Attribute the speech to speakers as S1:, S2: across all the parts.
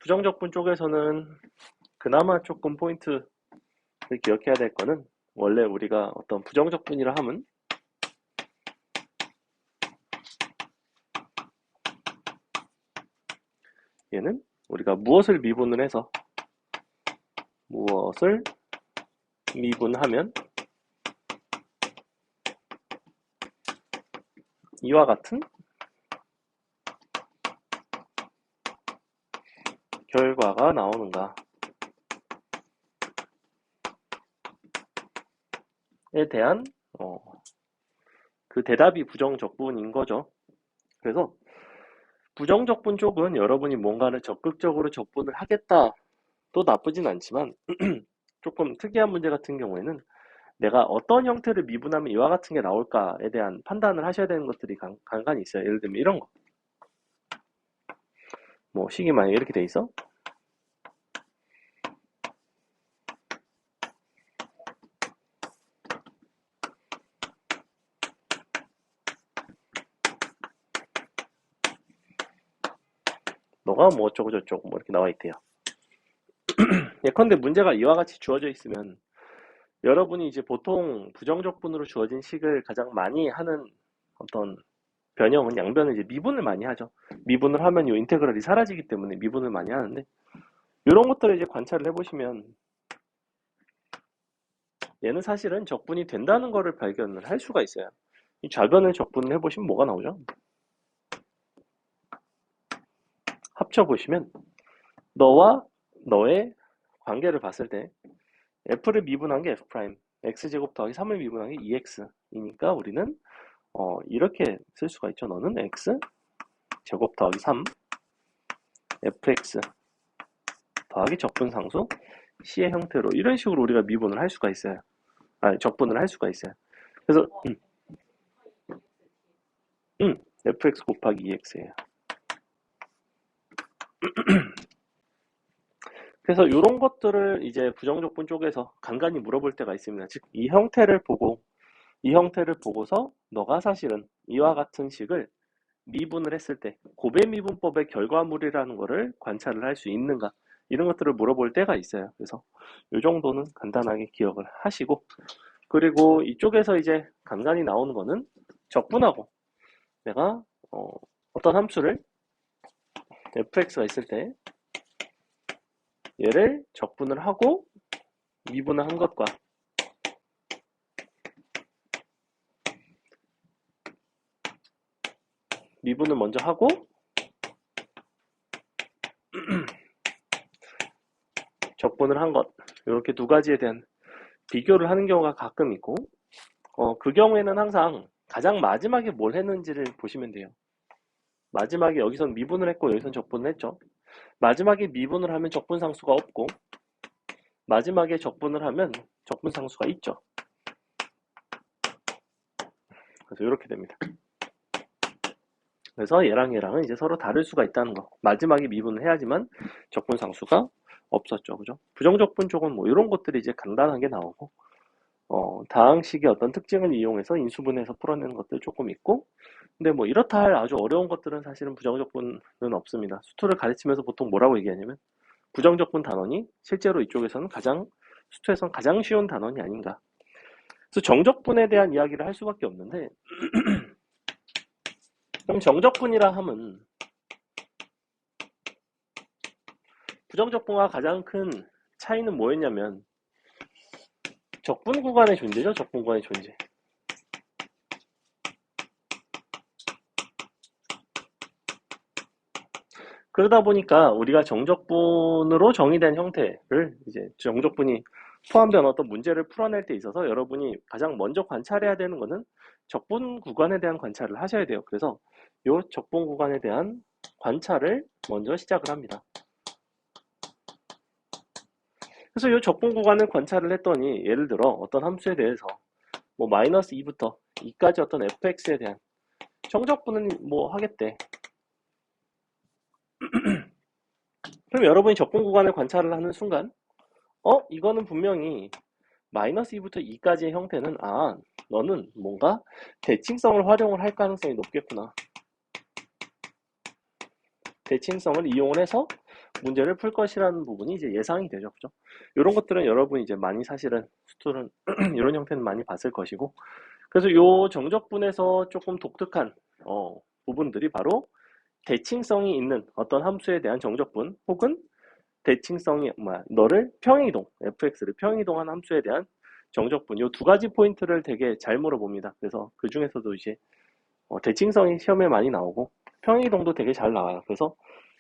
S1: 부정적분 쪽에서는 그나마 조금 포인트를 기억해야 될 거는, 원래 우리가 어떤 부정적분이라 함은 얘는 우리가 무엇을 미분을 해서 무엇을 미분하면 이와 같은 결과가 나오는가에 대한 그 대답이 부정적분인 거죠. 그래서 부정적분 쪽은 여러분이 뭔가를 적극적으로 적분을 하겠다 또 나쁘진 않지만 조금 특이한 문제 같은 경우에는 내가 어떤 형태를 미분하면 이와 같은 게 나올까에 대한 판단을 하셔야 되는 것들이 간간히 있어요. 예를 들면 이런 거. 뭐 식이 만약에 이렇게 돼 있어. 너가 뭐 어쩌고 저쩌고 뭐 이렇게 나와 있대요. 예컨대 문제가 이와 같이 주어져 있으면 여러분이 이제 보통 부정적분으로 주어진 식을 가장 많이 하는 어떤 변형은 양변을 이제 미분을 많이 하죠. 미분을 하면 이 인테그럴이 사라지기 때문에 미분을 많이 하는데, 이런 것들을 이제 관찰을 해보시면 얘는 사실은 적분이 된다는 거를 발견을 할 수가 있어요. 이 좌변을 적분을 해보시면 뭐가 나오죠? 합쳐보시면 너와 너의 관계를 봤을 때 f를 미분한 게 f', x제곱 더하기 3을 미분한 게 2x이니까 우리는 이렇게 쓸 수가 있죠. 너는 x 제곱 더하기 3 fx 더하기 적분상수 c의 형태로 이런 식으로 우리가 미분을 할 수가 있어요. 적분을 할 수가 있어요. 그래서 fx 곱하기 2x예요. 그래서 이런 것들을 이제 부정적분 쪽에서 간간히 물어볼 때가 있습니다. 즉, 이 형태를 보고서 너가 사실은 이와 같은 식을 미분을 했을 때 고배 미분법의 결과물이라는 거를 관찰을 할 수 있는가, 이런 것들을 물어볼 때가 있어요. 그래서 이 정도는 간단하게 기억을 하시고, 그리고 이쪽에서 이제 간간히 나오는 거는 적분하고 내가 어떤 함수를 fx가 있을 때 얘를 적분을 하고 미분을 한 것과 미분을 먼저 하고 적분을 한 것, 이렇게 두 가지에 대한 비교를 하는 경우가 가끔 있고, 그 경우에는 항상 가장 마지막에 뭘 했는지를 보시면 돼요. 마지막에 여기선 미분을 했고 여기선 적분을 했죠. 마지막에 미분을 하면 적분상수가 없고 마지막에 적분을 하면 적분상수가 있죠. 그래서 이렇게 됩니다. 그래서 얘랑은 이제 서로 다를 수가 있다는 거. 마지막에 미분을 해야지만 적분상수가 없었죠. 그죠? 부정적분 쪽은 뭐 이런 것들이 이제 간단하게 나오고, 다항식의 어떤 특징을 이용해서 인수분해해서 풀어내는 것들 조금 있고, 근데 뭐 이렇다 할 아주 어려운 것들은 사실은 부정적분은 없습니다. 수투를 가르치면서 보통 뭐라고 얘기하냐면 부정적분 단원이 실제로 이쪽에서는 수투에서는 가장 쉬운 단원이 아닌가. 그래서 정적분에 대한 이야기를 할 수밖에 없는데, 그럼 정적분이라 함은 부정적분과 가장 큰 차이는 뭐였냐면 적분 구간의 존재죠. 적분 구간의 존재. 그러다 보니까 우리가 정적분으로 정의된 형태를 이제 정적분이 포함된 어떤 문제를 풀어낼 때 있어서 여러분이 가장 먼저 관찰해야 되는 것은 적분 구간에 대한 관찰을 하셔야 돼요. 그래서 이 적분 구간에 대한 관찰을 먼저 시작을 합니다. 그래서 이 적분 구간을 관찰을 했더니 예를 들어 어떤 함수에 대해서 뭐 마이너스 2부터 2까지 어떤 fx에 대한 정적분은 뭐 하겠대. 그럼 여러분이 적분 구간을 관찰을 하는 순간 이거는 분명히 마이너스 2부터 2까지의 형태는 너는 뭔가 대칭성을 활용을 할 가능성이 높겠구나. 대칭성을 이용을 해서 문제를 풀 것이라는 부분이 이제 예상이 되죠. 그죠? 이런 것들은 여러분이 이제 많이 사실은 수투는 이런 형태는 많이 봤을 것이고, 그래서 요 정적분에서 조금 독특한 부분들이 바로 대칭성이 있는 어떤 함수에 대한 정적분, 혹은 대칭성이 너를 평이동, fx를 평이동한 함수에 대한 정적분, 요 두 가지 포인트를 되게 잘 물어봅니다. 그래서 그 중에서도 이제 대칭성이 시험에 많이 나오고 평이동도 되게 잘 나와요. 그래서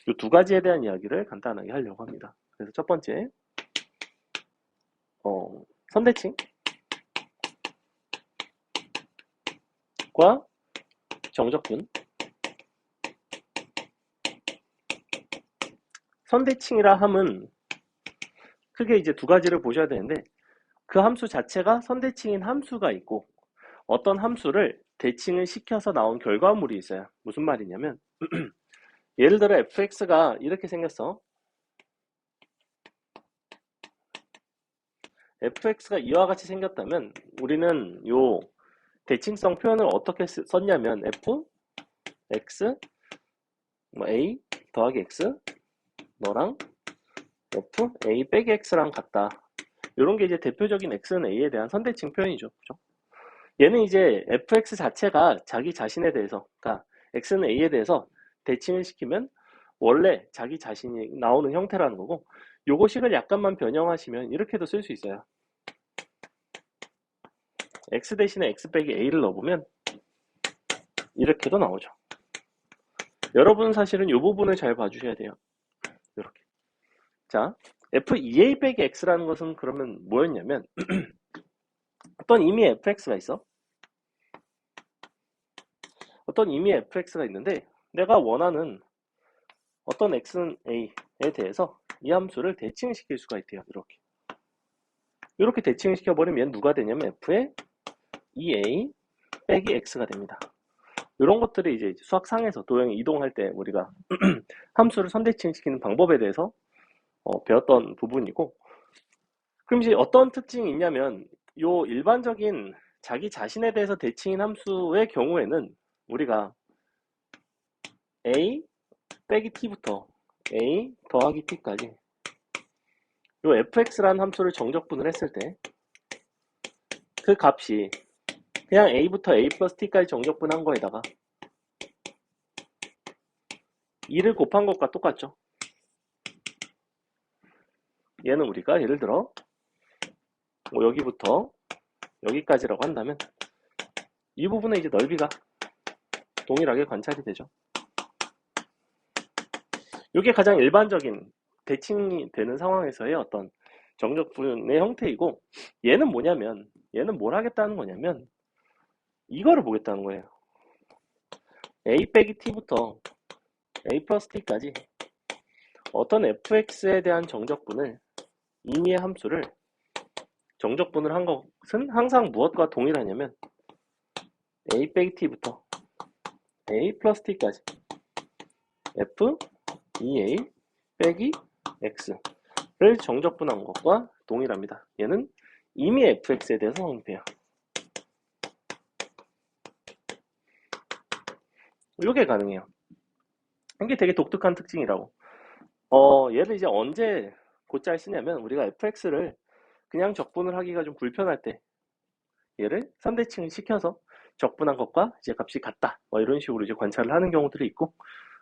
S1: 이 두 가지에 대한 이야기를 간단하게 하려고 합니다. 그래서 첫 번째, 선대칭과 정적분. 선대칭이라 함은 크게 이제 두 가지를 보셔야 되는데, 그 함수 자체가 선대칭인 함수가 있고, 어떤 함수를 대칭을 시켜서 나온 결과물이 있어요. 무슨 말이냐면, 예를 들어 fx가 이렇게 생겼어. fx가 이와 같이 생겼다면 우리는 요 대칭성 표현을 어떻게 썼냐면 f x a 더하기 x 너랑 f a 빼기 x랑 같다. 이런 게 이제 대표적인 x는 a에 대한 선대칭 표현이죠. 그죠? 얘는 이제 fx 자체가 자기 자신에 대해서, 그러니까 x는 a에 대해서 대칭을 시키면 원래 자기 자신이 나오는 형태라는 거고, 요거식을 약간만 변형하시면 이렇게도 쓸 수 있어요. x 대신에 x 빼기 a를 넣어보면 이렇게도 나오죠. 여러분은 사실은 이 부분을 잘 봐주셔야 돼요. 이렇게. 자, f2a 빼기 x라는 것은 그러면 뭐였냐면 어떤 이미 fx가 있어. 어떤 이미 fx가 있는데 내가 원하는 어떤 x는 a에 대해서 이 함수를 대칭시킬 수가 있대요. 이렇게 대칭을 시켜버리면 누가 되냐면 f의 2a 빼기 x가 됩니다. 이런 것들이 이제 수학상에서 도형이 이동할 때 우리가 함수를 선대칭시키는 방법에 대해서 배웠던 부분이고, 그럼 이제 어떤 특징이 있냐면 요 일반적인 자기 자신에 대해서 대칭인 함수의 경우에는 우리가 a 빼기 t부터 a 더하기 t까지 요 fx라는 함수를 정적분을 했을 때 그 값이 그냥 a부터 a 플러스 t까지 정적분한 거에다가 2를 곱한 것과 똑같죠. 얘는 우리가 예를 들어 뭐 여기부터 여기까지라고 한다면 이 부분의 이제 넓이가 동일하게 관찰이 되죠. 이게 가장 일반적인 대칭이 되는 상황에서의 어떤 정적분의 형태이고, 얘는 뭐냐면 얘는 뭘 하겠다는 거냐면 이거를 보겠다는 거예요. a 빼기 t부터 a 플러스 t까지 어떤 fx에 대한 정적분을 임의의 함수를 정적분을 한 것은 항상 무엇과 동일하냐면 a 빼기 t부터 a 플러스 t까지 f 2a 빼기 x를 정적분한 것과 동일합니다. 얘는 이미 fx에 대해서 성립해요. 이게 가능해요. 이게 되게 독특한 특징이라고. 얘를 이제 언제 곧잘 쓰냐면 우리가 fx를 그냥 적분을 하기가 좀 불편할 때 얘를 선대칭을 시켜서 적분한 것과 이제 값이 같다. 뭐 이런 식으로 이제 관찰을 하는 경우들이 있고,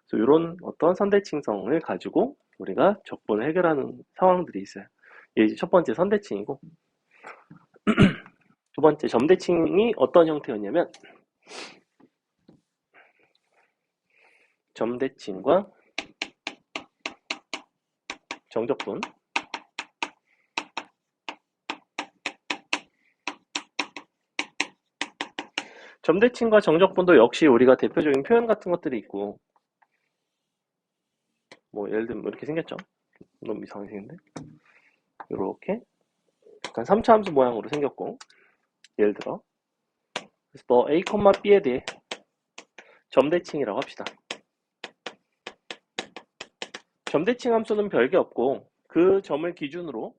S1: 그래서 이런 어떤 선대칭성을 가지고 우리가 적분을 해결하는 상황들이 있어요. 이게 이제 첫 번째 선대칭이고, 두 번째 점대칭이 어떤 형태였냐면 점대칭과 정적분. 점대칭과 정적분도 역시 우리가 대표적인 표현 같은 것들이 있고, 뭐 예를 들면 이렇게 생겼죠. 너무 이상하게 생겼는데 이렇게 약간 3차 함수 모양으로 생겼고, 예를 들어 그래서 또 a, b에 대해 점대칭이라고 합시다. 점대칭 함수는 별게 없고 그 점을 기준으로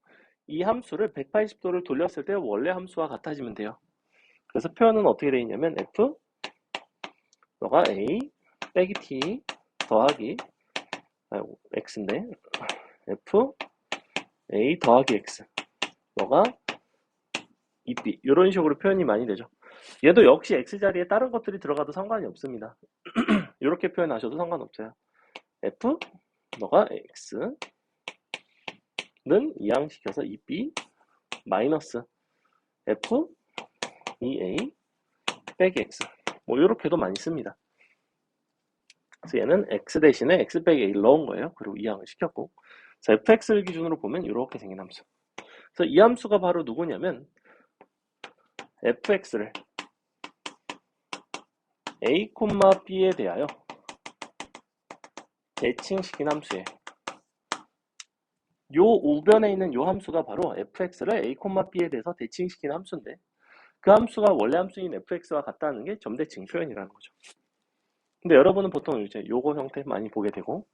S1: 이 함수를 180도를 돌렸을 때 원래 함수와 같아지면 돼요. 그래서 표현은 어떻게 되어 있냐면 f 너가 a 빼기 t 더하기 x인데 f a 더하기 x 너가 2b 이런 식으로 표현이 많이 되죠. 얘도 역시 x 자리에 다른 것들이 들어가도 상관이 없습니다. 이렇게 표현하셔도 상관없어요. f 너가 x는 이항시켜서 2b 마이너스 f 2a 빼기 x 뭐 이렇게도 많이 씁니다. 그래서 얘는 x 대신에 x 빼기 a를 넣은 거예요. 그리고 이항을 시켰고, 자, fx를 기준으로 보면 이렇게 생긴 함수. 그래서 이 함수가 바로 누구냐면 fx를 a, b에 대하여 대칭시킨 함수예요. 요 우변에 있는 요 함수가 바로 fx를 a, b에 대해서 대칭시킨 함수인데, 그 함수가 원래 함수인 fx와 같다는 게 점대칭 표현이라는 거죠. 근데 여러분은 보통 이제 요거 형태 많이 보게 되고,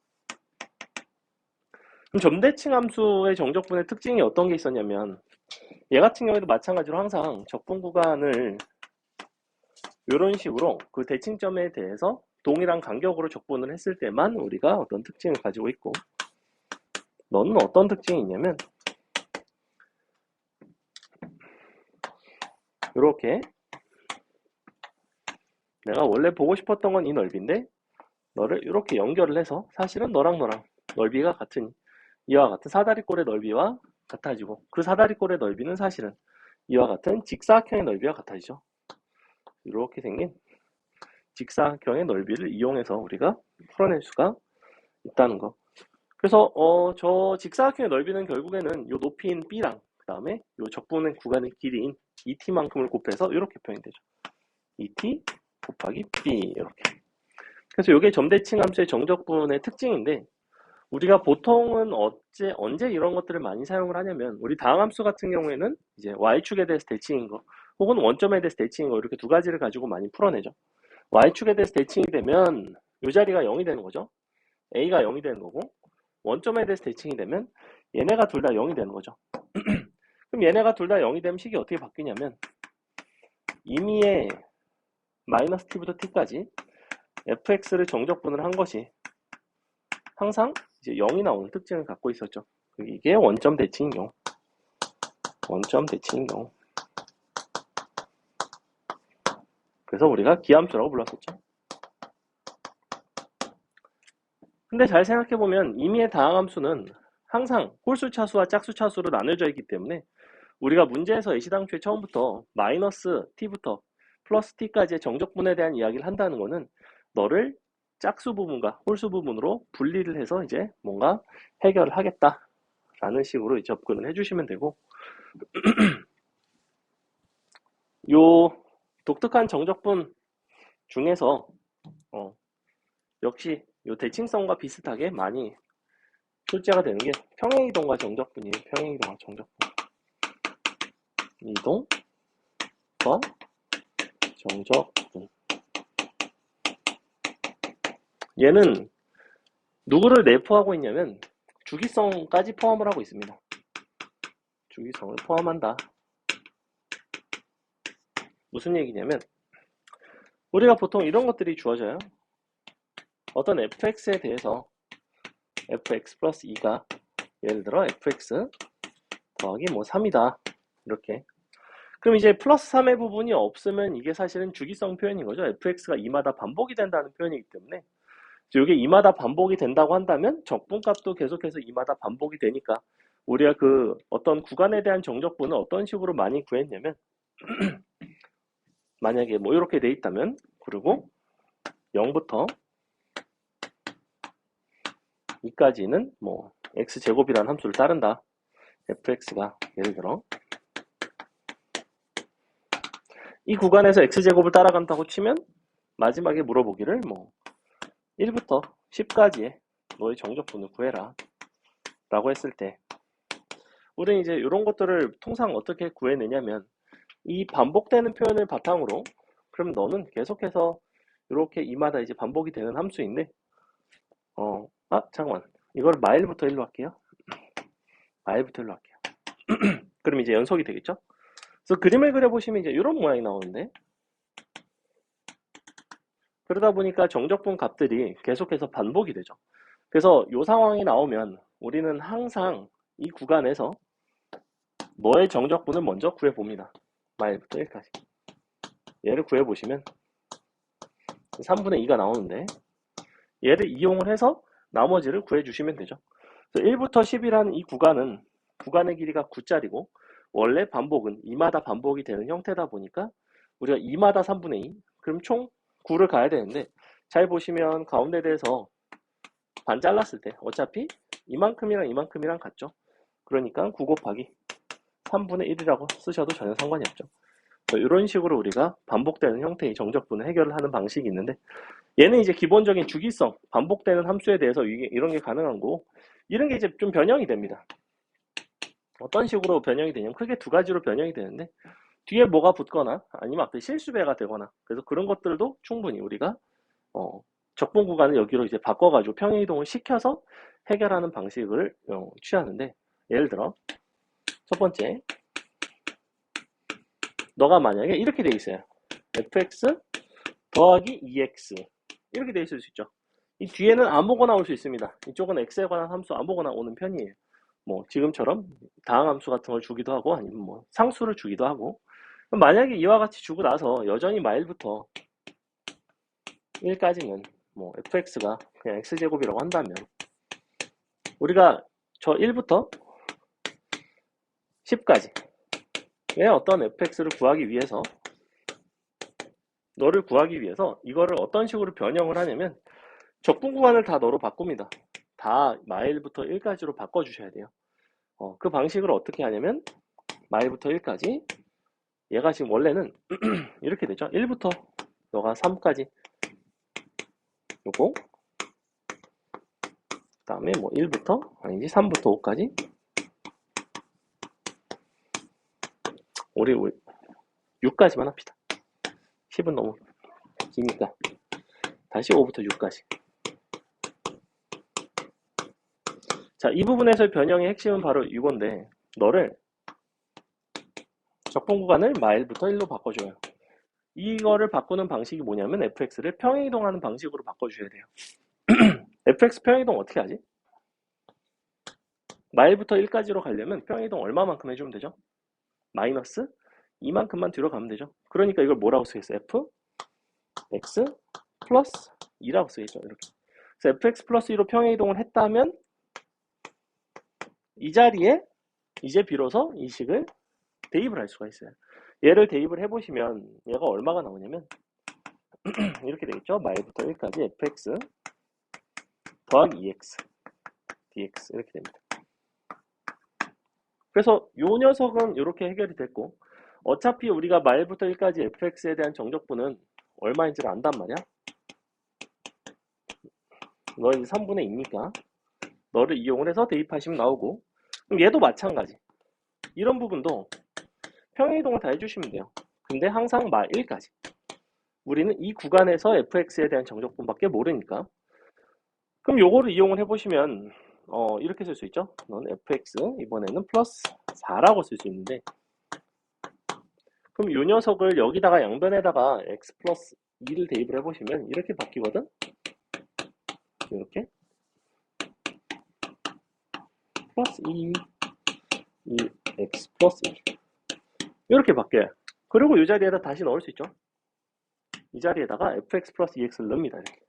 S1: 그럼 점대칭 함수의 정적분의 특징이 어떤 게 있었냐면, 얘 같은 경우에도 마찬가지로 항상 적분 구간을 이런 식으로 그 대칭점에 대해서 동일한 간격으로 적분을 했을 때만 우리가 어떤 특징을 가지고 있고, 너는 어떤 특징이 있냐면 이렇게 내가 원래 보고 싶었던 건 이 넓이인데 너를 이렇게 연결을 해서 사실은 너랑 넓이가 같은 이와 같은 사다리꼴의 넓이와 같아지고, 그 사다리꼴의 넓이는 사실은 이와 같은 직사각형의 넓이와 같아지죠. 이렇게 생긴 직사각형의 넓이를 이용해서 우리가 풀어낼 수가 있다는 거. 그래서 저 직사각형의 넓이는 결국에는 요 높이인 b랑 그 다음에 요 적분의 구간의 길이인 et만큼을 곱해서 이렇게 표현이 되죠. et 곱하기 b 이렇게. 그래서 이게 점대칭 함수의 정적분의 특징인데, 우리가 보통은 언제 이런 것들을 많이 사용을 하냐면, 우리 다항함수 같은 경우에는 이제 y축에 대해서 대칭인 거 혹은 원점에 대해서 대칭인 거, 이렇게 두 가지를 가지고 많이 풀어내죠. y축에 대해서 대칭이 되면 이 자리가 0이 되는 거죠. a가 0이 되는 거고, 원점에 대해서 대칭이 되면 얘네가 둘 다 0이 되는 거죠. 그럼 얘네가 둘 다 0이 되면 식이 어떻게 바뀌냐면, 임의의 마이너스 t부터 t까지 fx를 정적분을 한 것이 항상 이제 0이 나오는 특징을 갖고 있었죠. 이게 원점 대칭인 경우. 그래서 우리가 기함수라고 불렀었죠. 근데 잘 생각해보면 임의의 다항함수는 항상 홀수차수와 짝수차수로 나눠져 있기 때문에 우리가 문제에서 애시당초에 처음부터 마이너스 t부터 플러스 t까지의 정적분에 대한 이야기를 한다는 거는 너를 짝수 부분과 홀수 부분으로 분리를 해서 이제 뭔가 해결을 하겠다라는 식으로 접근을 해주시면 되고, 요 독특한 정적분 중에서 역시 요 대칭성과 비슷하게 많이 출제가 되는 게 평행이동과 정적분이에요. 평행이동과 정적분. 이동과 정적분. 얘는 누구를 내포하고 있냐면 주기성까지 포함을 하고 있습니다. 주기성을 포함한다. 무슨 얘기냐면, 우리가 보통 이런 것들이 주어져요. 어떤 fx에 대해서 fx 플러스 2가 예를 들어 fx 더하기 뭐 3이다 이렇게. 그럼 이제 플러스 3의 부분이 없으면 이게 사실은 주기성 표현인 거죠. fx가 2마다 반복이 된다는 표현이기 때문에, 이게 2마다 반복이 된다고 한다면 적분값도 계속해서 2마다 반복이 되니까 우리가 그 어떤 구간에 대한 정적분을 어떤 식으로 많이 구했냐면 만약에 뭐 이렇게 돼 있다면, 그리고 0부터 2까지는 뭐 x제곱이라는 함수를 따른다. fx가 예를 들어 이 구간에서 x제곱을 따라간다고 치면 마지막에 물어보기를 뭐 1부터 10까지의 너의 정적분을 구해라 라고 했을 때, 우리는 이제 이런 것들을 통상 어떻게 구해내냐면, 이 반복되는 표현을 바탕으로 그럼 너는 계속해서 이렇게 이마다 이제 반복이 되는 함수인데, 잠깐만, 이걸 마일부터 일로 할게요. 그럼 이제 연속이 되겠죠. 그래서 그림을 그려보시면 이제 이런 모양이 나오는데, 그러다 보니까 정적분 값들이 계속해서 반복이 되죠. 그래서 이 상황이 나오면 우리는 항상 이 구간에서 너의 정적분을 먼저 구해봅니다. 마일부터 1까지. 얘를 구해보시면 3분의 2가 나오는데 얘를 이용을 해서 나머지를 구해주시면 되죠. 그래서 1부터 10이라는 이 구간은 구간의 길이가 9짜리고 원래 반복은 2마다 반복이 되는 형태다 보니까 우리가 2마다 3분의 2 그럼 총 9를 가야 되는데 잘 보시면 가운데 대해서 반 잘랐을 때 어차피 이만큼이랑 이만큼이랑 같죠. 그러니까 9 곱하기 3분의 1이라고 쓰셔도 전혀 상관이 없죠. 이런 식으로 우리가 반복되는 형태의 정적분을 해결을 하는 방식이 있는데 얘는 이제 기본적인 주기성, 반복되는 함수에 대해서 이런 게 가능한 거고 이런 게 이제 좀 변형이 됩니다. 어떤 식으로 변형이 되냐면 크게 두 가지로 변형이 되는데 뒤에 뭐가 붙거나 아니면 앞에 실수배가 되거나 그래서 그런 것들도 충분히 우리가 적분 구간을 여기로 이제 바꿔가지고 평행이동을 시켜서 해결하는 방식을 취하는데 예를 들어 첫 번째 너가 만약에 이렇게 돼 있어요. fx 더하기 2x 이렇게 돼 있을 수 있죠. 이 뒤에는 아무거나 올 수 있습니다. 이쪽은 x에 관한 함수 아무거나 오는 편이에요. 뭐 지금처럼 다항함수 같은 걸 주기도 하고 아니면 뭐 상수를 주기도 하고 만약에 이와 같이 주고 나서 여전히 마일부터 1까지는 뭐 fx가 그냥 x제곱이라고 한다면 우리가 저 1부터 10까지 의 어떤 fx를 구하기 위해서 너를 구하기 위해서 이거를 어떤 식으로 변형을 하냐면 적분 구간을 다 너로 바꿉니다. 다 마일부터 1까지로 바꿔주셔야 돼요. 그 방식을 어떻게 하냐면 마일부터 1까지 얘가 지금 원래는 이렇게 되죠. 1부터 너가 3까지 요거 그 다음에 뭐 1부터 아니지 3부터 5까지 우리 6까지만 합시다. 10은 너무 기니까 다시 5부터 6까지. 자, 이 부분에서의 변형의 핵심은 바로 이건데 너를 적분 구간을 마일부터 1로 바꿔줘요. 이거를 바꾸는 방식이 뭐냐면 fx를 평행이동하는 방식으로 바꿔주셔야 돼요. fx 평행이동 어떻게 하지? 마일부터 1까지로 가려면 평행이동 얼마만큼 해주면 되죠? 마이너스 이만큼만 뒤로 가면 되죠. 그러니까 이걸 뭐라고 쓰겠어요? f x 플러스 2라고 쓰겠죠. 이렇게. 그래서 fx 플러스 2로 평행이동을 했다면 이 자리에 이제 비로소 이 식을 대입을 할 수가 있어요. 얘를 대입을 해보시면 얘가 얼마가 나오냐면 이렇게 되겠죠. 마일부터 1까지 fx 더하기 2x dx 이렇게 됩니다. 그래서 요 녀석은 이렇게 해결이 됐고 어차피 우리가 마일부터 1까지 fx에 대한 정적분은 얼마인지를 안단 말이야. 너 이제 3분의 2니까 너를 이용을 해서 대입하시면 나오고 그럼 얘도 마찬가지. 이런 부분도 평행이동을 다 해주시면 돼요. 근데 항상 마 1까지. 우리는 이 구간에서 fx에 대한 정적분밖에 모르니까 그럼 요거를 이용을 해보시면 이렇게 쓸 수 있죠. 넌 fx 이번에는 플러스 4라고 쓸 수 있는데 그럼 요 녀석을 여기다가 양변에다가 x 플러스 2를 대입을 해보시면 이렇게 바뀌거든. 이렇게 플러스 2 x 플러스 1 이렇게 바뀌어요. 그리고 이 자리에다 다시 넣을 수 있죠. 이 자리에다가 fx 플러스 2x를 넣습니다. 이렇게.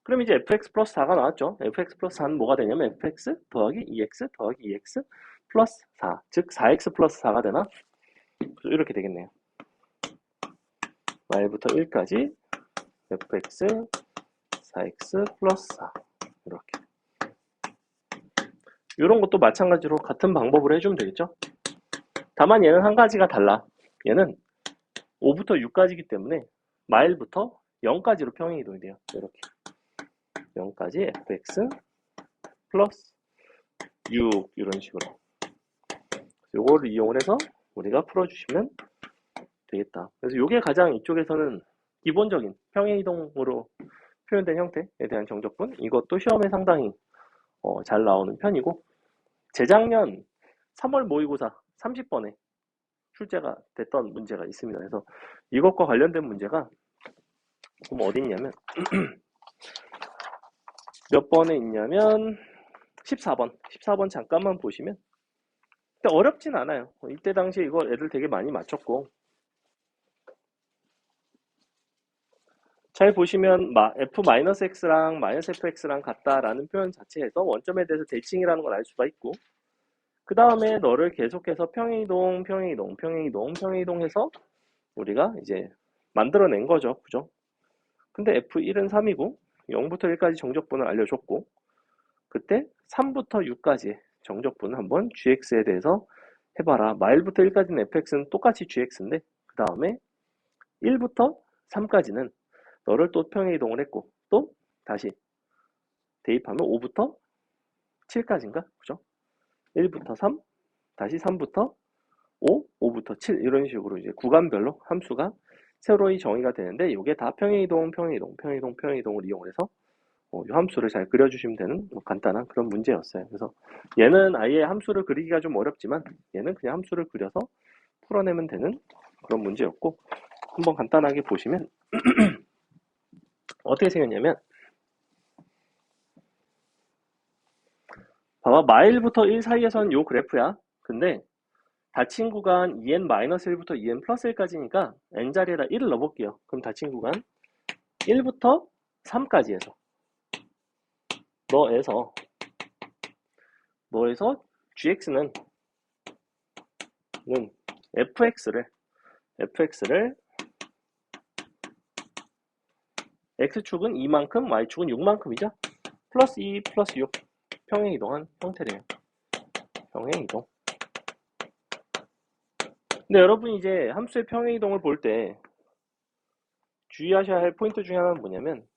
S1: 그럼 이제 fx 플러스 4가 나왔죠. fx 플러스 4는 뭐가 되냐면 fx 더하기 2x 더하기 2x 플러스 4. 즉 4x 플러스 4가 되나? 이렇게 되겠네요. 마일부터 1까지 fx 4x 플러스 4 이렇게. 이런 것도 마찬가지로 같은 방법으로 해주면 되겠죠. 다만 얘는 한 가지가 달라. 얘는 5부터 6까지이기 때문에 마일부터 0까지로 평행이동이 돼요. 이렇게 0까지 fx 플러스 6 이런 식으로 요거를 이용을 해서 우리가 풀어주시면 되겠다. 그래서 요게 가장 이쪽에서는 기본적인 평행이동으로 표현된 형태에 대한 정적분 이것도 시험에 상당히 잘 나오는 편이고 재작년 3월 모의고사 30번에 출제가 됐던 문제가 있습니다. 그래서 이것과 관련된 문제가 그럼 어디 있냐면 몇 번에 있냐면 14번. 14번 잠깐만 보시면 근데 어렵진 않아요. 이때 당시에 이거 애들 되게 많이 맞췄고 잘 보시면 f-x랑 -fx랑 같다라는 표현 자체에서 원점에 대해서 대칭이라는 걸 알 수가 있고 그 다음에 너를 계속해서 평행이동, 평행이동, 평행이동, 평행이동 해서 우리가 이제 만들어낸 거죠. 그죠? 근데 f1은 3이고 0부터 1까지 정적분을 알려줬고 그때 3부터 6까지 정적분을 한번 gx에 대해서 해봐라. 마일부터 1까지는 fx는 똑같이 gx인데 그 다음에 1부터 3까지는 너를 또 평행이동을 했고 또 다시 대입하면 5부터 7까지인가? 그죠? 1부터 3, 다시 3부터 5, 5부터 7 이런 식으로 이제 구간별로 함수가 새로이 정의가 되는데 이게 다 평행이동, 평행이동, 평행이동, 평행이동을 이용해서 이 함수를 잘 그려주시면 되는 간단한 그런 문제였어요. 그래서 얘는 아예 함수를 그리기가 좀 어렵지만 얘는 그냥 함수를 그려서 풀어내면 되는 그런 문제였고 한번 간단하게 보시면 어떻게 생겼냐면 봐봐 마일부터 1 사이에서는 요 그래프야. 근데 닫힌 구간 2n-1부터 2n 플러스 1까지니까 n자리에다 1을 넣어볼게요. 그럼 닫힌 구간 1부터 3까지에서 너에서 gx는 fx를 x축은 2만큼 y축은 6만큼이죠. 플러스 2 플러스 6 평행이동한 형태래요. 평행이동. 근데 여러분이 이제 함수의 평행이동을 볼 때 주의하셔야 할 포인트 중에 하나는 뭐냐면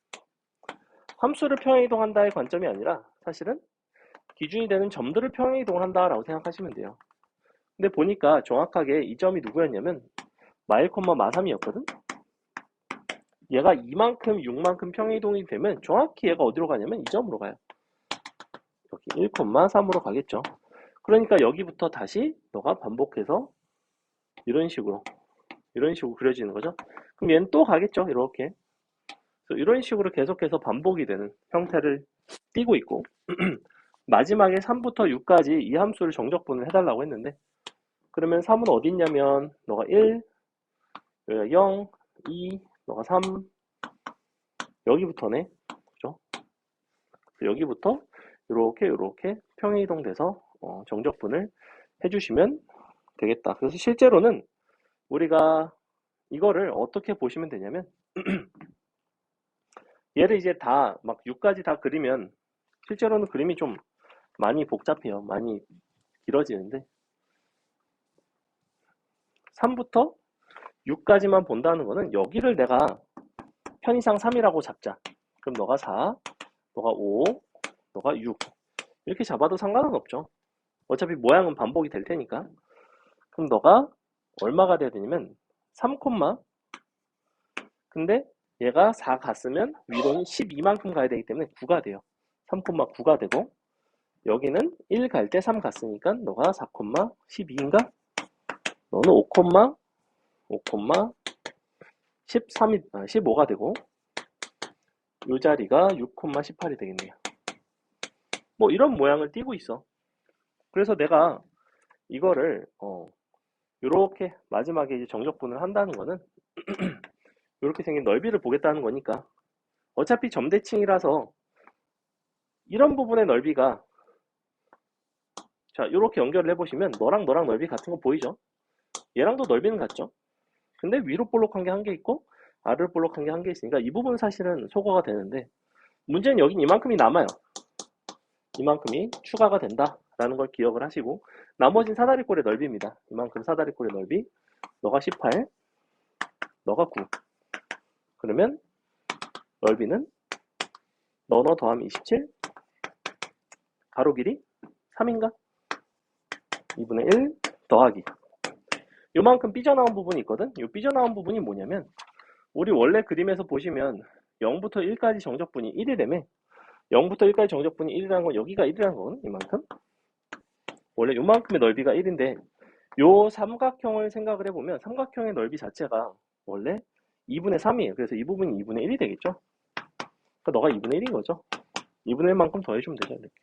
S1: 함수를 평행이동한다의 관점이 아니라 사실은 기준이 되는 점들을 평행이동을 한다라고 생각하시면 돼요. 근데 보니까 정확하게 이 점이 누구였냐면 마1, 마3이었거든? 얘가 2만큼, 6만큼 평행이동이 되면 정확히 얘가 어디로 가냐면 이 점으로 가요. 여기 1,3으로 가겠죠. 그러니까 여기부터 다시 너가 반복해서 이런 식으로 그려지는 거죠. 그럼 얘는 또 가겠죠. 이렇게. 이런 식으로 계속해서 반복이 되는 형태를 띠고 있고 마지막에 3부터 6까지 이 함수를 정적분을 해달라고 했는데 그러면 3은 어디 있냐면 너가 1, 여기가 0, 2, 너가 3 여기부터네. 그죠? 여기부터 이렇게 평행이동돼서 정적분을 해주시면 되겠다. 그래서 실제로는 우리가 이거를 어떻게 보시면 되냐면 얘를 이제 다 막 6까지 다 그리면 실제로는 그림이 좀 많이 복잡해요. 많이 길어지는데 3부터 6까지만 본다는 거는 여기를 내가 편의상 3이라고 잡자. 그럼 너가 4, 너가 5, 너가 6 이렇게 잡아도 상관은 없죠. 어차피 모양은 반복이 될 테니까. 그럼 너가 얼마가 돼야 되냐면 3, 근데 얘가 4 갔으면 위로는 12만큼 가야 되기 때문에 9가 돼요. 3,9가 되고 여기는 1 갈 때 3 갔으니까 너가 4, 12인가? 너는 5, 15가 되고 이 자리가 6, 18이 되겠네요. 뭐 이런 모양을 띠고 있어. 그래서 내가 이거를 이렇게 마지막에 이제 정적분을 한다는 거는 이렇게 생긴 넓이를 보겠다는 거니까 어차피 점대칭이라서 이런 부분의 넓이가 자 이렇게 연결을 해보시면 너랑 넓이 같은 거 보이죠? 얘랑도 넓이는 같죠? 근데 위로 볼록한 게 한 개 있고 아래로 볼록한 게 한 개 있으니까 이 부분은 사실은 소거가 되는데 문제는 여긴 이만큼이 남아요. 이만큼이 추가가 된다라는 걸 기억을 하시고 나머진 사다리꼴의 넓이입니다. 이만큼 사다리꼴의 넓이 너가 18, 너가 9 그러면 넓이는 너 더하면 27 가로 길이 3인가? 2분의 1 더하기 요만큼 삐져나온 부분이 있거든? 요 삐져나온 부분이 뭐냐면 우리 원래 그림에서 보시면 0부터 1까지 정적분이 1이라며 0부터 1까지 정적분이 1이라는 건 여기가 1이라는 거거든? 이만큼 원래 요만큼의 넓이가 1인데 요 삼각형을 생각을 해보면 삼각형의 넓이 자체가 원래 2분의 3이에요. 그래서 이 부분이 2분의 1이 되겠죠? 그러니까 너가 2분의 1인 거죠. 2분의 1만큼 더해주면 되죠. 이렇게.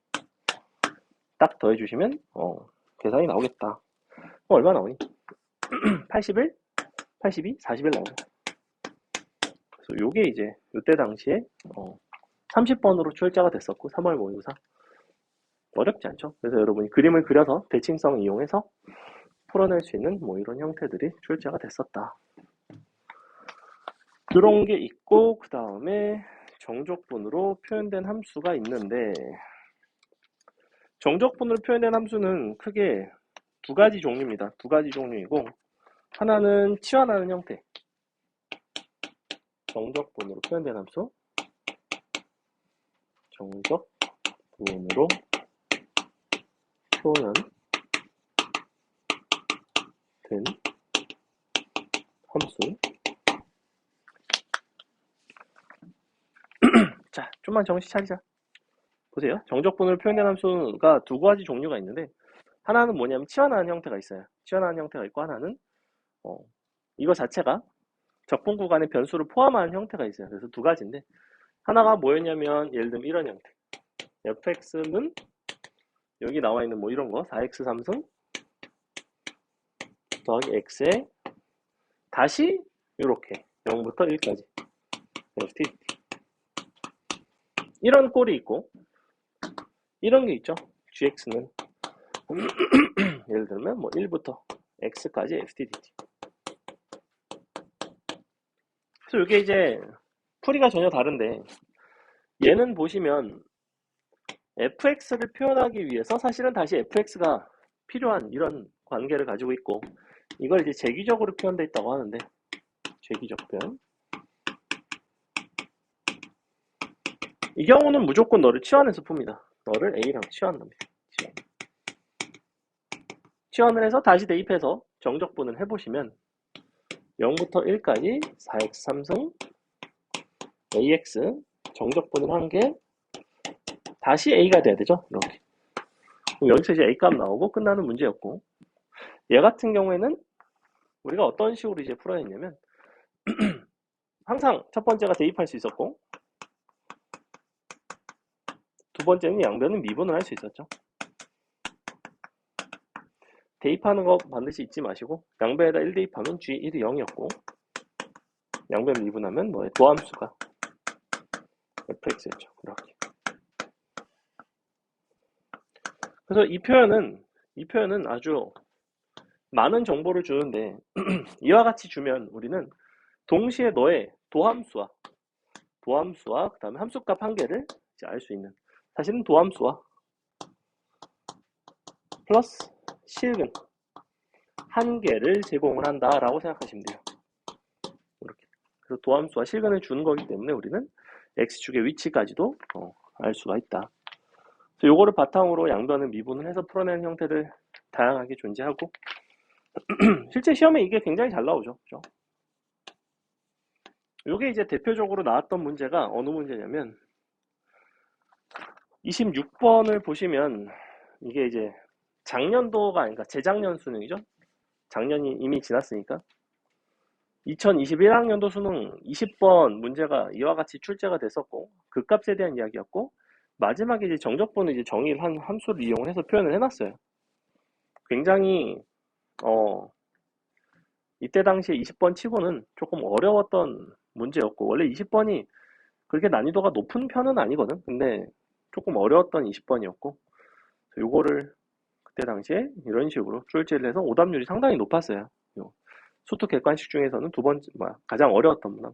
S1: 딱 더해주시면 계산이 나오겠다. 얼마 나오니? 81? 82? 41 나오죠. 그래서 요게 이제 요때 당시에 30번으로 출제가 됐었고 3월 모의고사 어렵지 않죠. 그래서 여러분이 그림을 그려서 대칭성 이용해서 풀어낼 수 있는 뭐 이런 형태들이 출제가 됐었다. 그런 게 있고 그 다음에 정적분으로 표현된 함수가 있는데 정적분으로 표현된 함수는 크게 두 가지 종류입니다. 두 가지 종류이고 하나는 치환하는 형태 정적분으로 표현된 함수 정적분으로 표현된 함수 자 좀만 정신 차리자. 보세요. 정적분으로 표현된 함수가 두 가지 종류가 있는데 하나는 뭐냐면 치환하는 형태가 있어요. 치환하는 형태가 있고 하나는 이거 자체가 적분 구간의 변수를 포함하는 형태가 있어요. 그래서 두 가지인데 하나가 뭐였냐면 예를 들면 이런 형태 fx는 여기 나와 있는 뭐 이런 거 4x 3승 더하기 x에 다시 이렇게 0부터 1까지 ft 이런 꼴이 있고 이런 게 있죠. gx는 예를 들면 뭐 1부터 x까지 ftdt 그래서 이게 이제 풀이가 전혀 다른데 얘는 보시면 fx를 표현하기 위해서 사실은 다시 fx가 필요한 이런 관계를 가지고 있고 이걸 이제 재기적으로 표현되어 있다고 하는데 재기적 표현 이 경우는 무조건 너를 치환해서 풉니다. 너를 A랑 치환합니다. 치환을 해서 다시 대입해서 정적분을 해보시면 0부터 1까지 4x 3승 ax 정적분을 한 게 다시 a가 돼야 되죠. 이렇게. 그럼 여기서 이제 a값 나오고 끝나는 문제였고 얘 같은 경우에는 우리가 어떤 식으로 이제 풀어야 했냐면 항상 첫 번째가 대입할 수 있었고 두 번째는 양변은 미분을 할 수 있었죠. 대입하는 거 반드시 잊지 마시고 양변에다 1 대입하면 G1이 0이었고 양변 미분하면 뭐예요? 도함수가 fx였죠. 이렇게. 그래서 이 표현은 아주 많은 정보를 주는데 이와 같이 주면 우리는 동시에 너의 도함수와 그 다음에 함수값 한 개를 알 수 있는 사실은 도함수와 플러스 실근 한 개를 제공을 한다라고 생각하시면 돼요. 이렇게. 그래서 도함수와 실근을 주는 거기 때문에 우리는 x축의 위치까지도 알 수가 있다. 그래서 요거를 바탕으로 양변을 미분을 해서 풀어내는 형태들 다양하게 존재하고 실제 시험에 이게 굉장히 잘 나오죠. 그죠? 요게 이제 대표적으로 나왔던 문제가 어느 문제냐면 26번을 보시면 이게 이제 작년도가 아니까 재작년 수능이죠. 작년이 이미 지났으니까 2021학년도 수능 20번 문제가 이와 같이 출제가 됐었고 그 값에 대한 이야기였고 마지막에 이제 정적분을 이제 정의를 한 함수를 이용해서 표현을 해놨어요. 굉장히 이때 당시에 20번 치고는 조금 어려웠던 문제였고 원래 20번이 그렇게 난이도가 높은 편은 아니거든. 근데 조금 어려웠던 20번이었고 요거를 그때 당시에 이런 식으로 출제를 해서 오답률이 상당히 높았어요. 수투 객관식 중에서는 두 번째 가장 어려웠던 문항.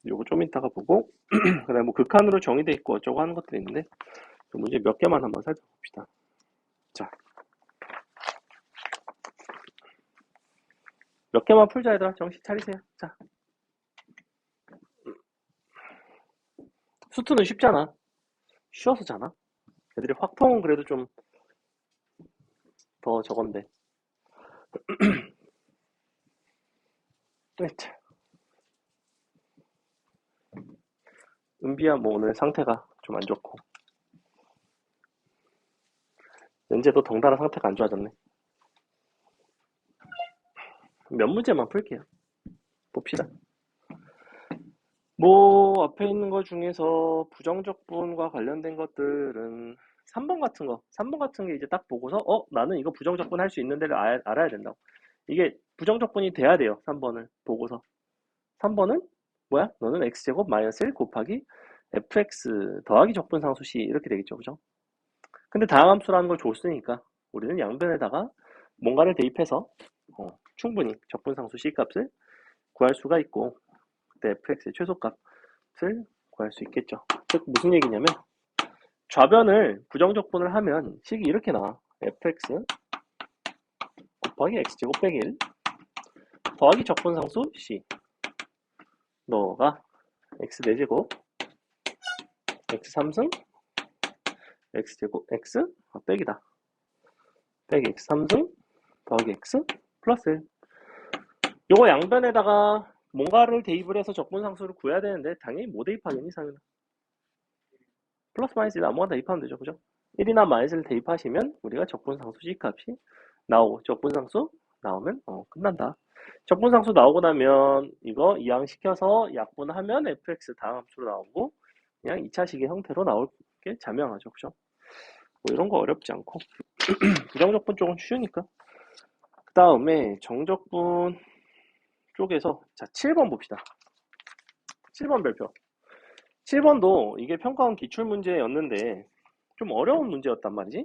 S1: 요거 좀 이따가 보고 그다음에 뭐 극한으로 정의돼 있고 어쩌고 하는 것들이 있는데 그 문제 몇 개만 한번 살펴봅시다. 자, 몇 개만 풀자 얘들아. 정신 차리세요. 자, 수투는 쉽잖아. 쉬워서잖아. 애들이 확통은 그래도 좀 더 저건데. 은비야 뭐 오늘 상태가 좀 안 좋고 연재도 덩달아 상태가 안 좋아졌네. 몇 문제만 풀게요. 봅시다. 뭐 앞에 있는 것 중에서 부정적분과 관련된 것들은 3번 같은 거, 3번 같은 게 이제 딱 보고서 나는 이거 부정적분 할 수 있는 데를 알아야 된다고. 이게 부정적분이 돼야 돼요. 3번을 보고서. 3번은 뭐야? 너는 x제곱 마이너스 1 곱하기 fx 더하기 적분상수 c 이렇게 되겠죠. 그죠? 근데 다항함수라는 걸 줬으니까 우리는 양변에다가 뭔가를 대입해서 충분히 적분상수 c 값을 구할 수가 있고 그때 fx의 최소값을 구할 수 있겠죠. 즉 무슨 얘기냐면 좌변을 부정적분을 하면 식이 이렇게 나와. fx 곱하기 x제곱 빼기 1 더하기 적분상수 c 너가 x 4제곱 x 3승 x제곱 x 빼기다 빼기 x 3승 더하기 x 플러스 1 요거 양변에다가 뭔가를 대입을 해서 적분상수를 구해야 되는데 당연히 뭐 대입하겠니 상윤아? 플러스 마이너스 아무거나 대입하면 되죠. 그죠? 1이나 마이너스를 대입하시면 우리가 적분상수 C값이 나오고 적분상수 나오면 끝난다. 적분상수 나오고 나면 이거 이항시켜서 약분하면 fx 다항함수로 나오고 그냥 2차식의 형태로 나올 게 자명하죠. 그죠? 뭐 이런 거 어렵지 않고 부정적분 쪽은 쉬우니까. 그 다음에 정적분 쪽에서 자 7번 봅시다. 7번 별표. 7번도 이게 평가원 기출문제였는데 좀 어려운 문제였단 말이지.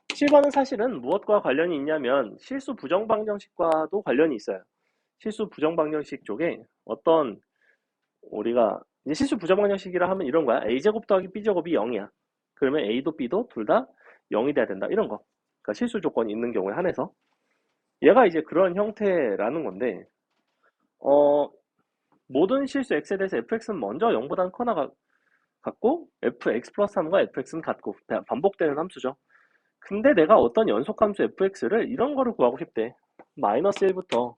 S1: 7번은 사실은 무엇과 관련이 있냐면 실수 부정방정식과도 관련이 있어요. 실수 부정방정식 쪽에 어떤 우리가 이제 실수 부정방정식이라 하면 이런 거야. a제곱 더하기 b제곱이 0이야. 그러면 a도 b도 둘 다 0이 돼야 된다. 이런 거. 그러니까 실수 조건이 있는 경우에 한해서 얘가 이제 그런 형태라는 건데 모든 실수 x에 대해서 fx는 먼저 0보다는 커나 같고 fx 플러스 3과 fx는 같고 반복되는 함수죠. 근데 내가 어떤 연속함수 fx를 이런 거를 구하고 싶대. 마이너스 1부터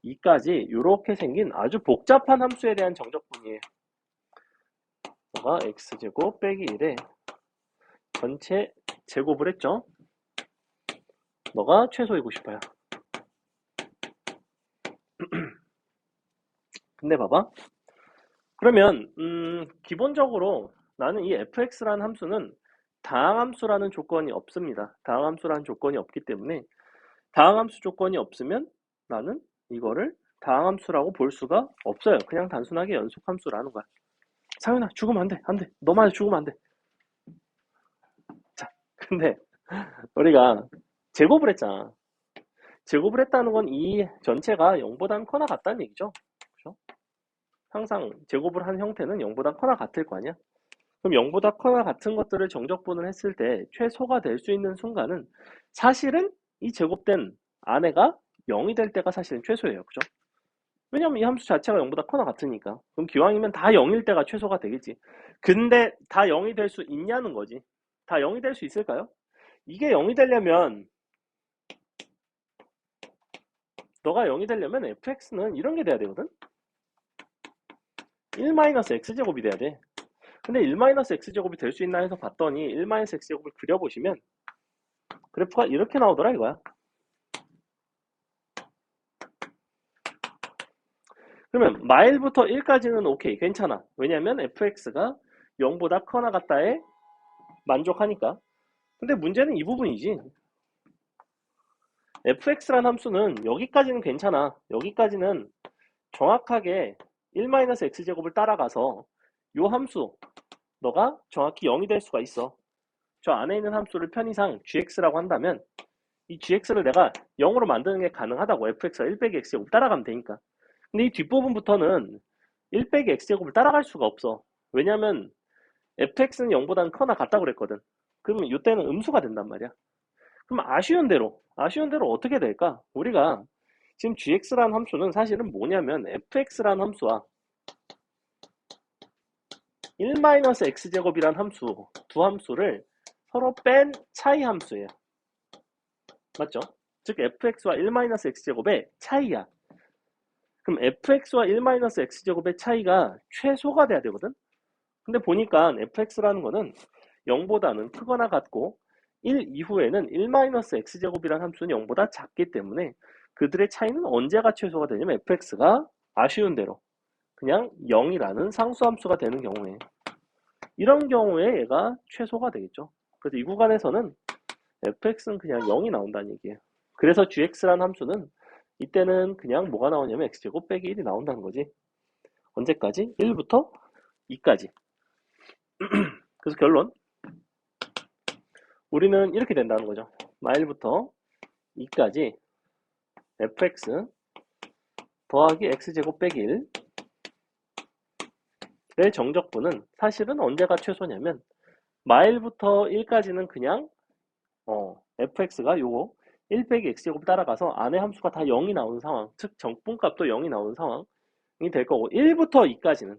S1: 2까지 이렇게 생긴 아주 복잡한 함수에 대한 정적분이에요. 너가 x제곱 빼기 1에 전체 제곱을 했죠. 너가 최소이고 싶어요. 근데 봐봐. 그러면 기본적으로 나는 이 fx라는 함수는 다항함수라는 조건이 없습니다. 다항함수라는 조건이 없기 때문에 다항함수 조건이 없으면 나는 이거를 다항함수라고 볼 수가 없어요. 그냥 단순하게 연속함수라는 거야. 상윤아 죽으면 안 돼. 안 돼. 너만 죽으면 안 돼. 자, 근데 우리가 제곱을 했잖아. 제곱을 했다는 건 이 전체가 0보다는 커나 같다는 얘기죠. 그렇죠? 항상 제곱을 한 형태는 0보다 커나 같을 거 아니야? 그럼 0보다 커나 같은 것들을 정적분을 했을 때 최소가 될 수 있는 순간은 사실은 이 제곱된 안에가 0이 될 때가 사실은 최소예요. 그죠? 왜냐면 이 함수 자체가 0보다 커나 같으니까. 그럼 기왕이면 다 0일 때가 최소가 되겠지. 근데 다 0이 될 수 있냐는 거지. 다 0이 될 수 있을까요? 이게 0이 되려면 너가 0이 되려면 fx는 이런 게 돼야 되거든. 1-x제곱이 돼야 돼. 근데 1-x제곱이 될 수 있나 해서 봤더니 1-x제곱을 그려보시면 그래프가 이렇게 나오더라 이거야. 그러면 마일부터 1까지는 오케이 괜찮아. 왜냐면 fx가 0보다 커나 같다에 만족하니까. 근데 문제는 이 부분이지. fx라는 함수는 여기까지는 괜찮아. 여기까지는 정확하게 1-x제곱을 따라가서 요 함수 너가 정확히 0이 될 수가 있어. 저 안에 있는 함수를 편의상 gx라고 한다면 이 gx를 내가 0으로 만드는 게 가능하다고. fx가 1-x제곱 따라가면 되니까. 근데 이 뒷부분부터는 1-x제곱을 따라갈 수가 없어. 왜냐면 fx는 0보다는 커나 같다고 그랬거든. 그러면 이때는 음수가 된단 말이야. 그럼 아쉬운 대로 어떻게 될까? 우리가 지금 gx라는 함수는 사실은 뭐냐면 fx라는 함수와 1-x제곱이라는 함수, 두 함수를 서로 뺀 차이 함수예요. 맞죠? 즉 fx와 1-x제곱의 차이야. 그럼 fx와 1-x제곱의 차이가 최소가 돼야 되거든? 근데 보니까 fx라는 거는 0보다는 크거나 같고 1 이후에는 1-x제곱이라는 함수는 0보다 작기 때문에 그들의 차이는 언제가 최소가 되냐면 fx가 아쉬운 대로 그냥 0이라는 상수함수가 되는 경우에, 이런 경우에 얘가 최소가 되겠죠. 그래서 이 구간에서는 fx는 그냥 0이 나온다는 얘기예요. 그래서 gx라는 함수는 이때는 그냥 뭐가 나오냐면 x제곱 빼기 1이 나온다는 거지. 언제까지? 1부터 2까지. 그래서 결론, 우리는 이렇게 된다는 거죠. 1부터 2까지 fx 더하기 x제곱 빼기 1의 정적분은 사실은 언제가 최소냐면 마일부터 1까지는 그냥 fx가 요거 1 빼기 x제곱 따라가서 안에 함수가 다 0이 나오는 상황, 즉 정분값도 0이 나오는 상황이 될 거고, 1부터 2까지는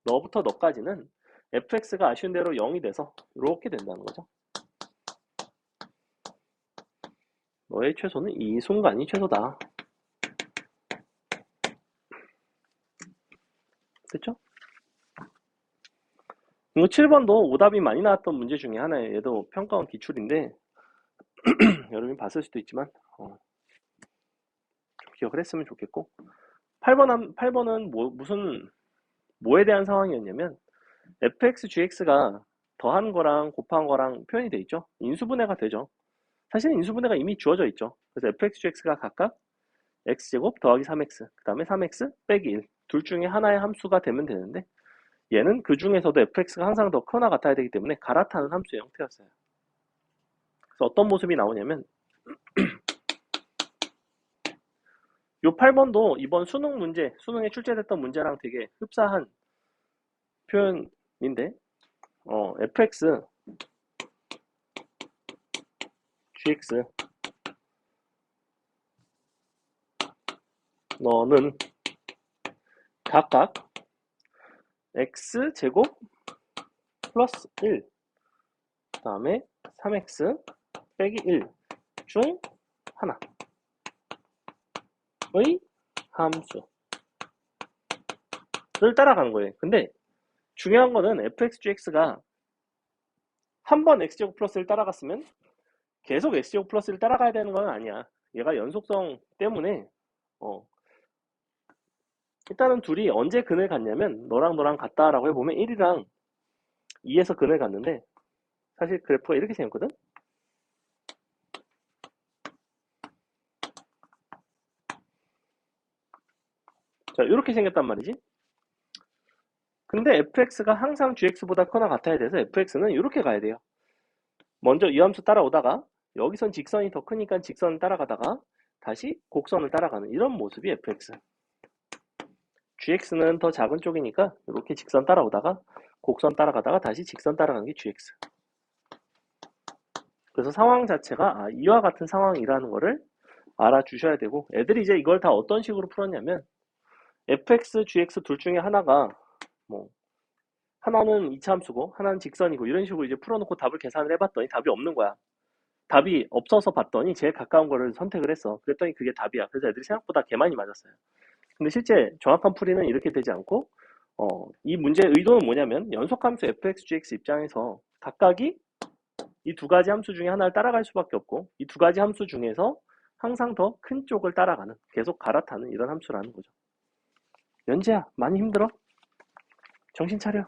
S1: 너부터 너까지는 fx가 아쉬운 대로 0이 돼서 이렇게 된다는 거죠. 너의 최소는 이 순간이 최소다. 됐죠? 이거 7번도 오답이 많이 나왔던 문제 중에 하나예요. 얘도 평가원 기출인데 여러분이 봤을 수도 있지만 좀 기억을 했으면 좋겠고, 8번은 뭐에 대한 상황이었냐면 fx, gx가 더한 거랑 곱한 거랑 표현이 돼 있죠. 인수분해가 되죠. 사실 인수분해가 이미 주어져 있죠. 그래서 fx, gx가 각각 x제곱 더하기 3x, 그 다음에 3x 빼기 1, 둘 중에 하나의 함수가 되면 되는데, 얘는 그 중에서도 fx가 항상 더 크거나 같아야 되기 때문에 갈아타는 함수의 형태였어요. 그래서 어떤 모습이 나오냐면 요 8번도 이번 수능에 출제됐던 문제랑 되게 흡사한 표현인데, fx, gx 너는 각각 x제곱 플러스 1, 그 다음에 3x 빼기 1 중 하나의 함수를 따라가는 거예요. 근데 중요한 거는 fx, gx가 한 번 x제곱 플러스 1 따라갔으면 계속 x제곱 플러스 1 따라가야 되는 건 아니야. 얘가 연속성 때문에 일단은 둘이 언제 근을 갔냐면 너랑 같다라고 해보면 1이랑 2에서 근을 갔는데, 사실 그래프가 이렇게 생겼거든. 자, 이렇게 생겼단 말이지. 근데 fx가 항상 gx보다 크거나 같아야 돼서 fx는 이렇게 가야 돼요. 먼저 이 함수 따라오다가 여기선 직선이 더 크니까 직선을 따라가다가 다시 곡선을 따라가는 이런 모습이 fx. gx는 더 작은 쪽이니까 이렇게 직선 따라오다가 곡선 따라가다가 다시 직선 따라가는 게 gx. 그래서 상황 자체가 이와 같은 상황이라는 거를 알아주셔야 되고, 애들이 이제 이걸 다 어떤 식으로 풀었냐면 fx, gx 둘 중에 하나가 하나는 이차함수고 하나는 직선이고 이런 식으로 이제 풀어놓고 답을 계산을 해봤더니 답이 없는 거야. 답이 없어서 봤더니 제일 가까운 거를 선택을 했어. 그랬더니 그게 답이야. 그래서 애들이 생각보다 개 많이 맞았어요. 근데 실제 정확한 풀이는 이렇게 되지 않고, 이 문제의 의도는 뭐냐면 연속함수 fx, gx 입장에서 각각이 이 두 가지 함수 중에 하나를 따라갈 수밖에 없고, 이 두 가지 함수 중에서 항상 더 큰 쪽을 따라가는, 계속 갈아타는 이런 함수라는 거죠. 연재야, 많이 힘들어? 정신 차려.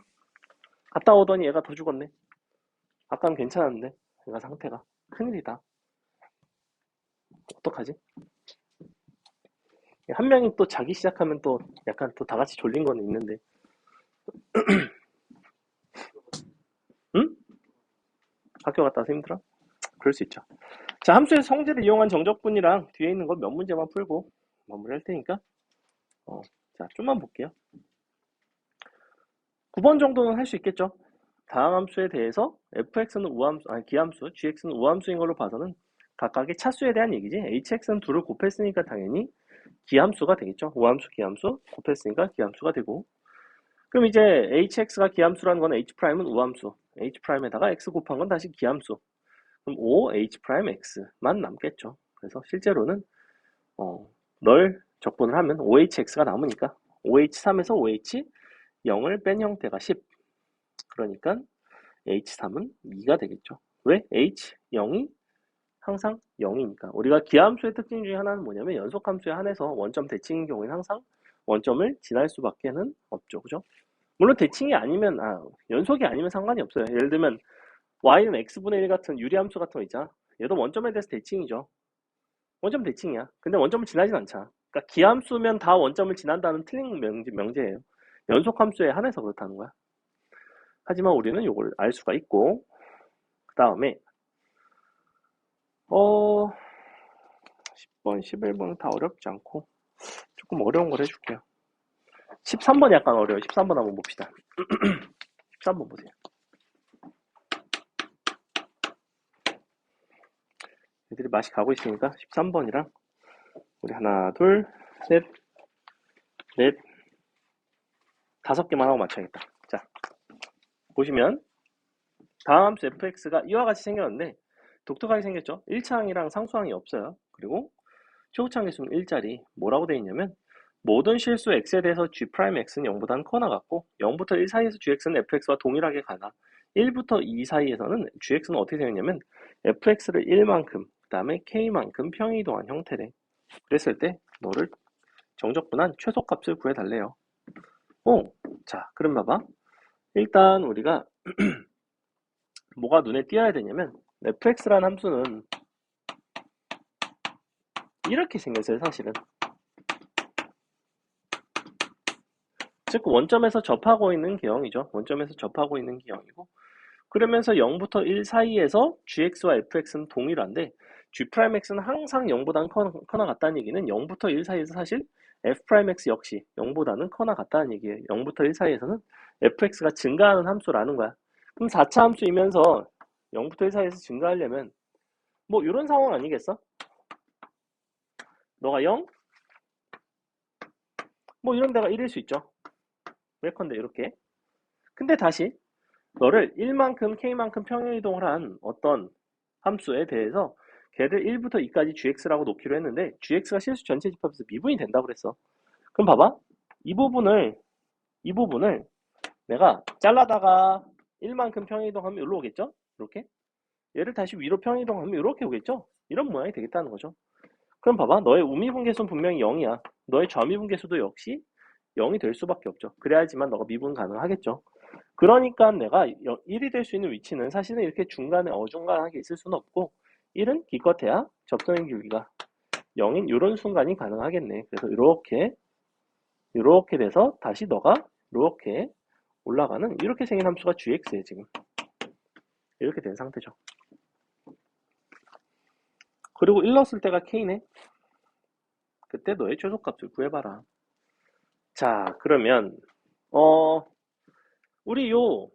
S1: 갔다 오더니 얘가 더 죽었네. 아까는 괜찮았는데 얘가 상태가 큰일이다. 어떡하지? 한 명이 또 자기 시작하면 또 약간 또 다 같이 졸린 거는 있는데. 응? 학교 갔다 와서 힘들어? 그럴 수 있죠. 자, 함수의 성질을 이용한 정적분이랑 뒤에 있는 거 몇 문제만 풀고 마무리할 테니까 자, 좀만 볼게요. 9번 정도는 할 수 있겠죠. 다항 함수에 대해서 fx는 기함수, gx는 우함수인 걸로 봐서는 각각의 차수에 대한 얘기지. hx는 2를 곱했으니까 당연히 기함수가 되겠죠. 우함수, 기함수 곱했으니까 기함수가 되고, 그럼 이제 hx가 기함수라는 건 h'은 우함수, h'에다가 x 곱한 건 다시 기함수. 그럼 5h'x만 남겠죠. 그래서 실제로는 널 적분을 하면 5hx가 남으니까 5h3에서 5h 0을 뺀 형태가 10. 그러니까 h3은 2가 되겠죠. 왜? h 0이 항상 0이니까. 우리가 기하함수의 특징 중에 하나는 뭐냐면 연속함수에 한해서 원점 대칭인 경우에는 항상 원점을 지날 수밖에는 없죠. 그죠? 물론 대칭이 아니면, 연속이 아니면 상관이 없어요. 예를 들면 y는 x분의 1 같은 유리함수 같은 거 있잖아. 얘도 원점에 대해서 대칭이죠. 원점 대칭이야. 근데 원점을 지나진 않잖아. 그러니까 기함수면 다 원점을 지난다는 틀린 명제예요. 연속함수에 한해서 그렇다는 거야. 하지만 우리는 이걸 알 수가 있고, 그 다음에 10번, 11번 다 어렵지 않고 조금 어려운 걸 해줄게요. 13번 약간 어려워요. 13번 한번 봅시다. 13번 보세요. 애들이 맛이 가고 있으니까 13번이랑 우리 하나, 둘, 셋, 넷, 5개만 하고 맞춰야겠다. 자, 보시면 다음 함수 fx가 이와 같이 생겼는데 독특하게 생겼죠. 1차항이랑 상수항이 없어요. 그리고 최고차항 개수는 1짜리. 뭐라고 되어 있냐면 모든 실수 x에 대해서 g'x는 0보다는 커나 같고 0부터 1 사이에서 gx는 fx와 동일하게 가나 1부터 2 사이에서는 gx는 어떻게 되냐면 fx를 1만큼 그 다음에 k만큼 평이동한 형태래. 그랬을 때 너를 정적분한 최소값을 구해달래요. 자 그럼 봐봐. 일단 우리가 뭐가 눈에 띄어야 되냐면 fx라는 함수는 이렇게 생겼어요. 사실은 즉 원점에서 접하고 있는 기형이죠. 원점에서 접하고 있는 기형이고 그러면서 0부터 1 사이에서 gx와 fx는 동일한데 g'x는 항상 0보다는 커나 같다는 얘기는 0부터 1 사이에서 사실 f'x 역시 0보다는 커나 같다는 얘기예요. 0부터 1 사이에서는 fx가 증가하는 함수라는 거야. 그럼 4차 함수이면서 0부터 1 사이에서 증가하려면 뭐 이런 상황 아니겠어? 너가 0? 뭐 이런 데가 1일 수 있죠. 예컨대 이렇게. 근데 다시 너를 1만큼 k만큼 평행이동을 한 어떤 함수에 대해서 걔를 1부터 2까지 gx라고 놓기로 했는데 gx가 실수 전체 집합에서 미분이 된다고 그랬어. 그럼 봐봐. 이 부분을 내가 잘라다가 1만큼 평행이동하면 여기로 오겠죠? 이렇게. 얘를 다시 위로 평행이동하면 이렇게 오겠죠? 이런 모양이 되겠다는 거죠. 그럼 봐봐. 너의 우미분계수는 분명히 0이야. 너의 좌미분계수도 역시 0이 될 수밖에 없죠. 그래야지만 너가 미분 가능하겠죠. 그러니까 내가 1이 될 수 있는 위치는 사실은 이렇게 중간에 어중간하게 있을 수는 없고 1은 기껏해야 접선의 기울기가 0인 이런 순간이 가능하겠네. 그래서 이렇게 돼서 다시 너가 이렇게 올라가는 이렇게 생긴 함수가 gx예요. 지금 이렇게 된 상태죠. 그리고 1 넣었을 때가 k네. 그때 너의 최소값을 구해봐라. 자 그러면 우리 요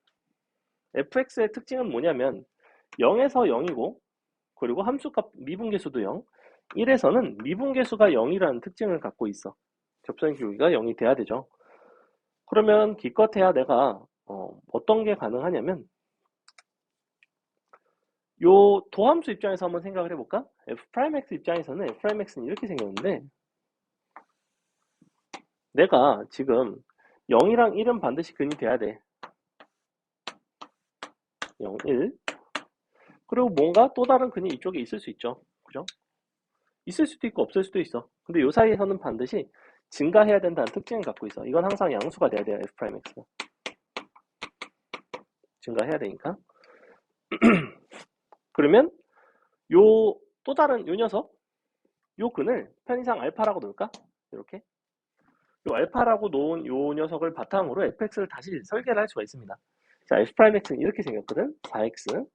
S1: fx의 특징은 뭐냐면 0에서 0이고 그리고 함수값 미분계수도 0 1에서는 미분계수가 0이라는 특징을 갖고 있어. 접선의 기울기가 0이 돼야 되죠. 그러면 기껏해야 내가 어떤 게 가능하냐면 요 도함수 입장에서 한번 생각을 해볼까? f'x 입장에서는 f'x는 이렇게 생겼는데 내가 지금 0이랑 1은 반드시 근이 돼야 돼. 0, 1 그리고 뭔가 또 다른 근이 이쪽에 있을 수 있죠. 그죠? 있을 수도 있고 없을 수도 있어. 근데 요 사이에서는 반드시 증가해야 된다는 특징을 갖고 있어. 이건 항상 양수가 돼야 돼요. f'x가. 증가해야 되니까. 그러면 요 또 다른 요 녀석 요 근을 편의상 알파라고 놓을까? 이렇게 요 알파라고 놓은 요 녀석을 바탕으로 fx를 다시 설계를 할 수가 있습니다. 자, f'x는 이렇게 생겼거든. 4x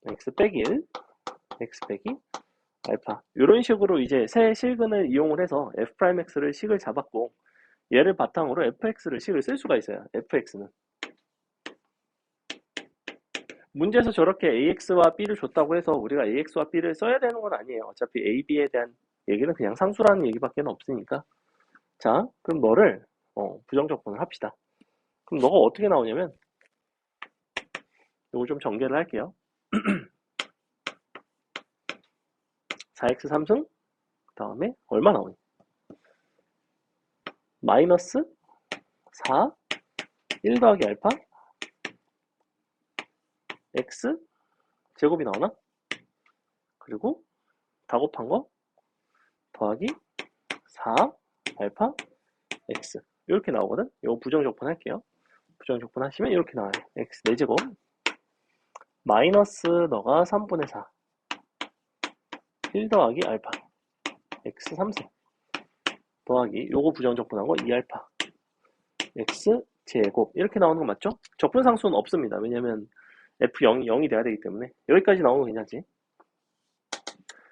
S1: x 빼기 1 x 빼기 알파 이런 식으로 이제 새 실근을 이용을 해서 f'x를 식을 잡았고 얘를 바탕으로 fx를 식을 쓸 수가 있어요. fx는 문제에서 저렇게 ax와 b를 줬다고 해서 우리가 ax와 b를 써야 되는 건 아니에요. 어차피 a, b에 대한 얘기는 그냥 상수라는 얘기밖에 없으니까. 자, 그럼 너를 부정적분을 합시다. 그럼 너가 어떻게 나오냐면 이거 좀 전개를 할게요. 4x 3승 그 다음에 얼마 나오니? 마이너스 4 1 더하기 알파 x 제곱이 나오나? 그리고 다 곱한 거 더하기 4 알파 x 이렇게 나오거든. 이거 부정적분 할게요. 부정적분 하시면 이렇게 나와요. x 4제곱 마이너스 너가 3분의 4 1 더하기 알파 x 3세 더하기 요거 부정적분한 거 2알파 x 제곱 이렇게 나오는 거 맞죠? 적분상수는 없습니다. 왜냐면 f0이 0이 돼야 되기 때문에 여기까지 나오는 거 괜찮지?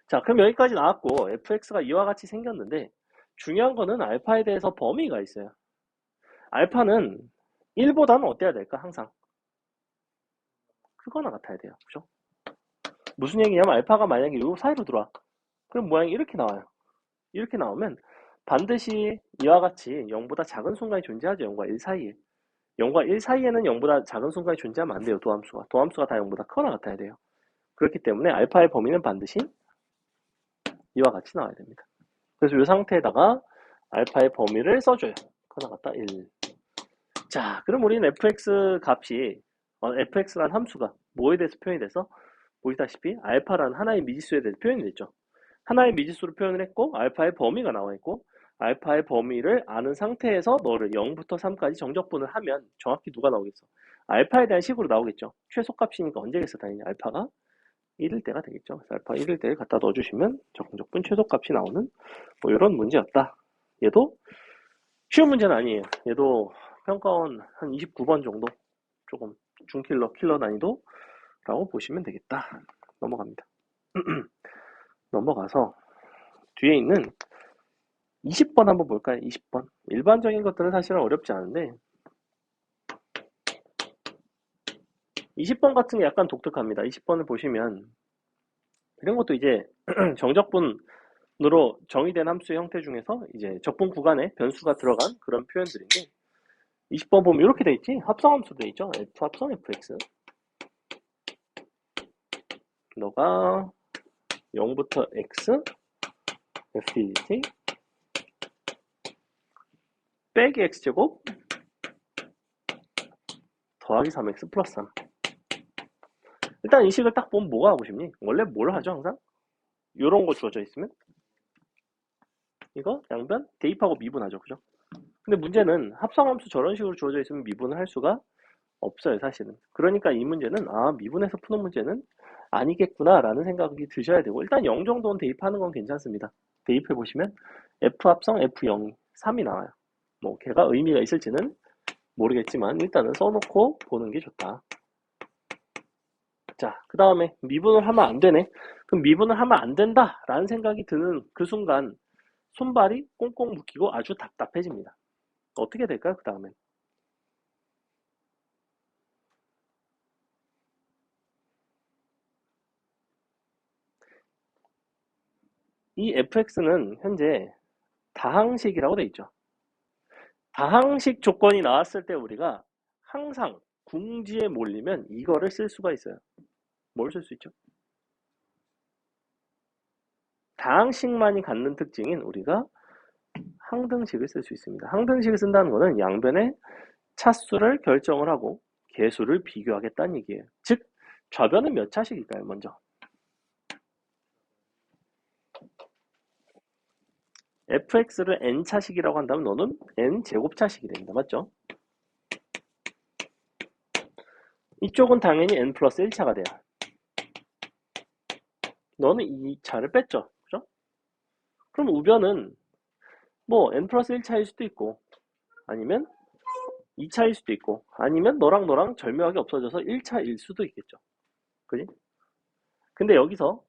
S1: 자, 그럼 여기까지 나왔고 fx가 이와 같이 생겼는데 중요한 거는 알파에 대해서 범위가 있어요. 알파는 1보다는 어때야 될까? 항상 크거나 같아야 돼요. 그죠? 무슨 얘기냐면 알파가 만약에 요 사이로 들어와. 그럼 모양이 이렇게 나와요. 이렇게 나오면 반드시 이와 같이 0보다 작은 순간이 존재하죠. 0과 1 사이에. 0과 1 사이에는 0보다 작은 순간이 존재하면 안 돼요. 도함수가. 도함수가 다 0보다 크거나 같아야 돼요. 그렇기 때문에 알파의 범위는 반드시 이와 같이 나와야 됩니다. 그래서 이 상태에다가 알파의 범위를 써줘요. 크거나 같다 1. 자, 그럼 우리는 fx 값이 fx라는 함수가 뭐에 대해서 표현이 돼서 보시다시피 알파라는 하나의 미지수에 대해서 표현이 됐죠. 하나의 미지수로 표현을 했고 알파의 범위가 나와 있고 알파의 범위를 아는 상태에서 너를 0부터 3까지 정적분을 하면 정확히 누가 나오겠어? 알파에 대한 식으로 나오겠죠. 최소값이니까 언제겠어 당연히 알파가 1일 때가 되겠죠. 그래서 알파 1일 때를 갖다 넣어주시면 정적분 최소값이 나오는 뭐 이런 문제였다. 얘도 쉬운 문제는 아니에요. 얘도 평가원 한 29번 정도 조금 킬러 난이도라고 보시면 되겠다. 넘어갑니다. 넘어가서 뒤에 있는 20번 한번 볼까요? 20번. 일반적인 것들은 사실은 어렵지 않은데 20번 같은 게 약간 독특합니다. 20번을 보시면 이런 것도 이제 정적분으로 정의된 함수의 형태 중에서 이제 적분 구간에 변수가 들어간 그런 표현들인데 20번 보면 이렇게 돼 있지? 합성함수 돼 있죠? f 합성 fx 너가 0부터 x fdt 빼기 x제곱 더하기 3x 플러스 3 일단 이 식을 딱 보면 뭐가 하고 싶니? 원래 뭘 하죠 항상? 요런 거 주어져 있으면 이거 양변 대입하고 미분하죠 그죠? 근데 문제는 합성함수 저런 식으로 주어져 있으면 미분을 할 수가 없어요 사실은. 그러니까 이 문제는 미분해서 푸는 문제는 아니겠구나 라는 생각이 드셔야 되고 일단 0 정도는 대입하는 건 괜찮습니다. 대입해 보시면 f 합성 f0 3이 나와요. 뭐 걔가 의미가 있을지는 모르겠지만 일단은 써놓고 보는 게 좋다. 자, 그 다음에 미분을 하면 안 되네. 그럼 미분을 하면 안 된다 라는 생각이 드는 그 순간 손발이 꽁꽁 묶이고 아주 답답해집니다. 어떻게 될까요? 그 다음엔 이 fx는 현재 다항식이라고 돼 있죠. 다항식 조건이 나왔을 때 우리가 항상 궁지에 몰리면 이거를 쓸 수가 있어요. 뭘 쓸 수 있죠? 다항식만이 갖는 특징인 우리가 항등식을 쓸 수 있습니다. 항등식을 쓴다는 것은 양변의 차수를 결정을 하고 개수를 비교하겠다는 얘기예요. 즉 좌변은 몇 차식일까요? 먼저 fx를 n차식이라고 한다면 너는 n제곱차식이 됩니다. 맞죠? 이쪽은 당연히 n 플러스 1차가 돼요. 너는 2차를 뺐죠. 그죠? 그럼 우변은 뭐 n 플러스 1차일 수도 있고 아니면 2차일 수도 있고 아니면 너랑 절묘하게 없어져서 1차일 수도 있겠죠. 그지? 근데 여기서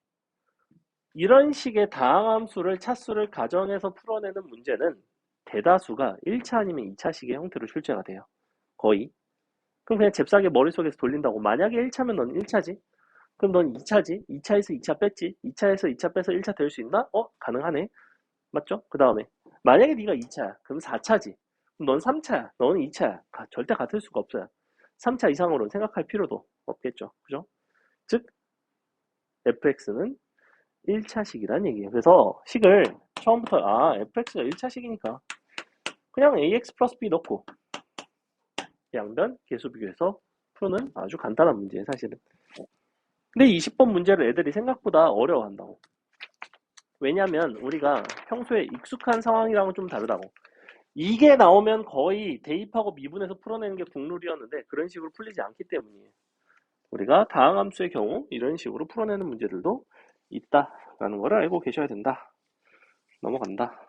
S1: 이런 식의 다항함수를 차수를 가정해서 풀어내는 문제는 대다수가 1차 아니면 2차식의 형태로 출제가 돼요. 거의. 그럼 그냥 잽싸게 머릿속에서 돌린다고. 만약에 1차면 넌 1차지. 그럼 넌 2차지. 2차에서 2차 뺐지. 2차에서 2차 빼서 1차 될 수 있나? 가능하네. 맞죠? 그 다음에 만약에 네가 2차야. 그럼 4차지. 그럼 넌 3차야. 너는 2차야. 절대 같을 수가 없어요. 3차 이상으로는 생각할 필요도 없겠죠. 그죠? 즉 fx는 1차식이란 얘기예요. 그래서 식을 처음부터 fx가 1차식이니까 그냥 ax 플러스 b 넣고 양변 계수 비교해서 푸는 아주 간단한 문제예요. 사실은. 근데 20번 문제를 애들이 생각보다 어려워한다고. 왜냐면 우리가 평소에 익숙한 상황이랑은 좀 다르다고. 이게 나오면 거의 대입하고 미분해서 풀어내는 게 국룰이었는데 그런 식으로 풀리지 않기 때문이에요. 우리가 다항함수의 경우 이런 식으로 풀어내는 문제들도 있다라는 걸 알고 계셔야 된다. 넘어간다.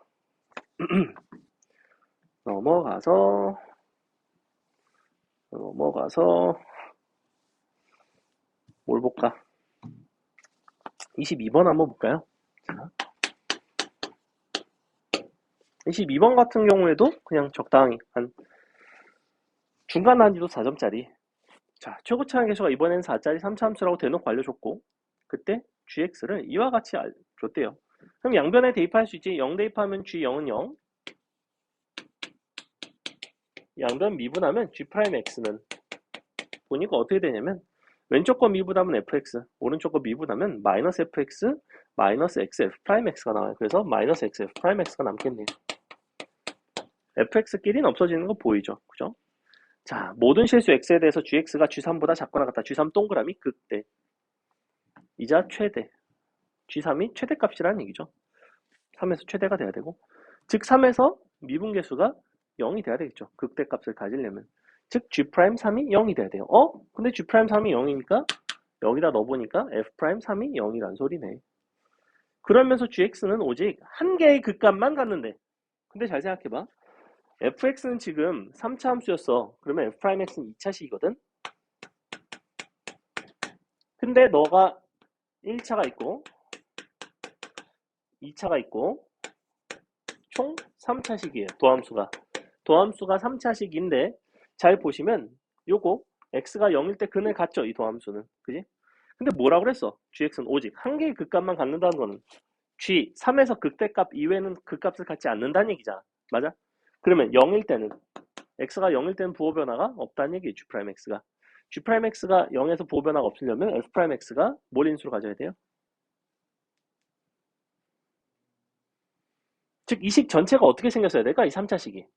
S1: 넘어가서 뭘 볼까? 22번 한번 볼까요? 자, 22번 같은 경우에도 그냥 적당히 한 중간 난이도 4점짜리. 자, 최고 차항 계수가 이번엔 4짜리 3차함수라고 대놓고 알려줬고 그때 gx를 이와 같이 줬대요. 그럼 양변에 대입할 수 있지. 0 대입하면 g0은 0. 양변 미분하면 g'x는 보니까 어떻게 되냐면 왼쪽 거 미분하면 fx, 오른쪽 거 미분하면 마이너스 fx, 마이너스 xf'x가 나와요. 그래서 마이너스 xf'x가 남겠네요. fx끼리는 없어지는 거 보이죠? 그죠? 자, 모든 실수 x에 대해서 gx가 g3보다 작거나 같다. g3 동그라미 극대. 이자 최대. g3이 최대값이라는 얘기죠. 3에서 최대가 돼야 되고. 즉 3에서 미분계수가 0이 돼야 되겠죠. 극대값을 가지려면. 즉 G'3이 0이 돼야 돼요. 근데 G'3이 0이니까 여기다 넣어보니까 F'3이 0이란 소리네. 그러면서 GX는 오직 한 개의 극값만 갖는데. 근데 잘 생각해봐. FX는 지금 3차 함수였어. 그러면 F'X는 2차식이거든. 근데 너가 1차가 있고 2차가 있고 총 3차식이에요. 도함수가 3차식인데 잘 보시면 요거 x가 0일 때 근을 갖죠. 이 도함수는. 그지? 근데 뭐라 그랬어? gx는 오직 한 개의 극값만 갖는다는 거는 g 3에서 극대값 이외에는 극값을 갖지 않는다는 얘기잖아. 맞아? 그러면 0일 때는 x가 0일 때는 부호 변화가 없다는 얘기예요. g'x가. g'x가 0에서 부호 변화가 없으려면 f'x가 뭘 인수로 가져야 돼요? 즉 이 식 전체가 어떻게 생겼어야 될까? 이 3차식이.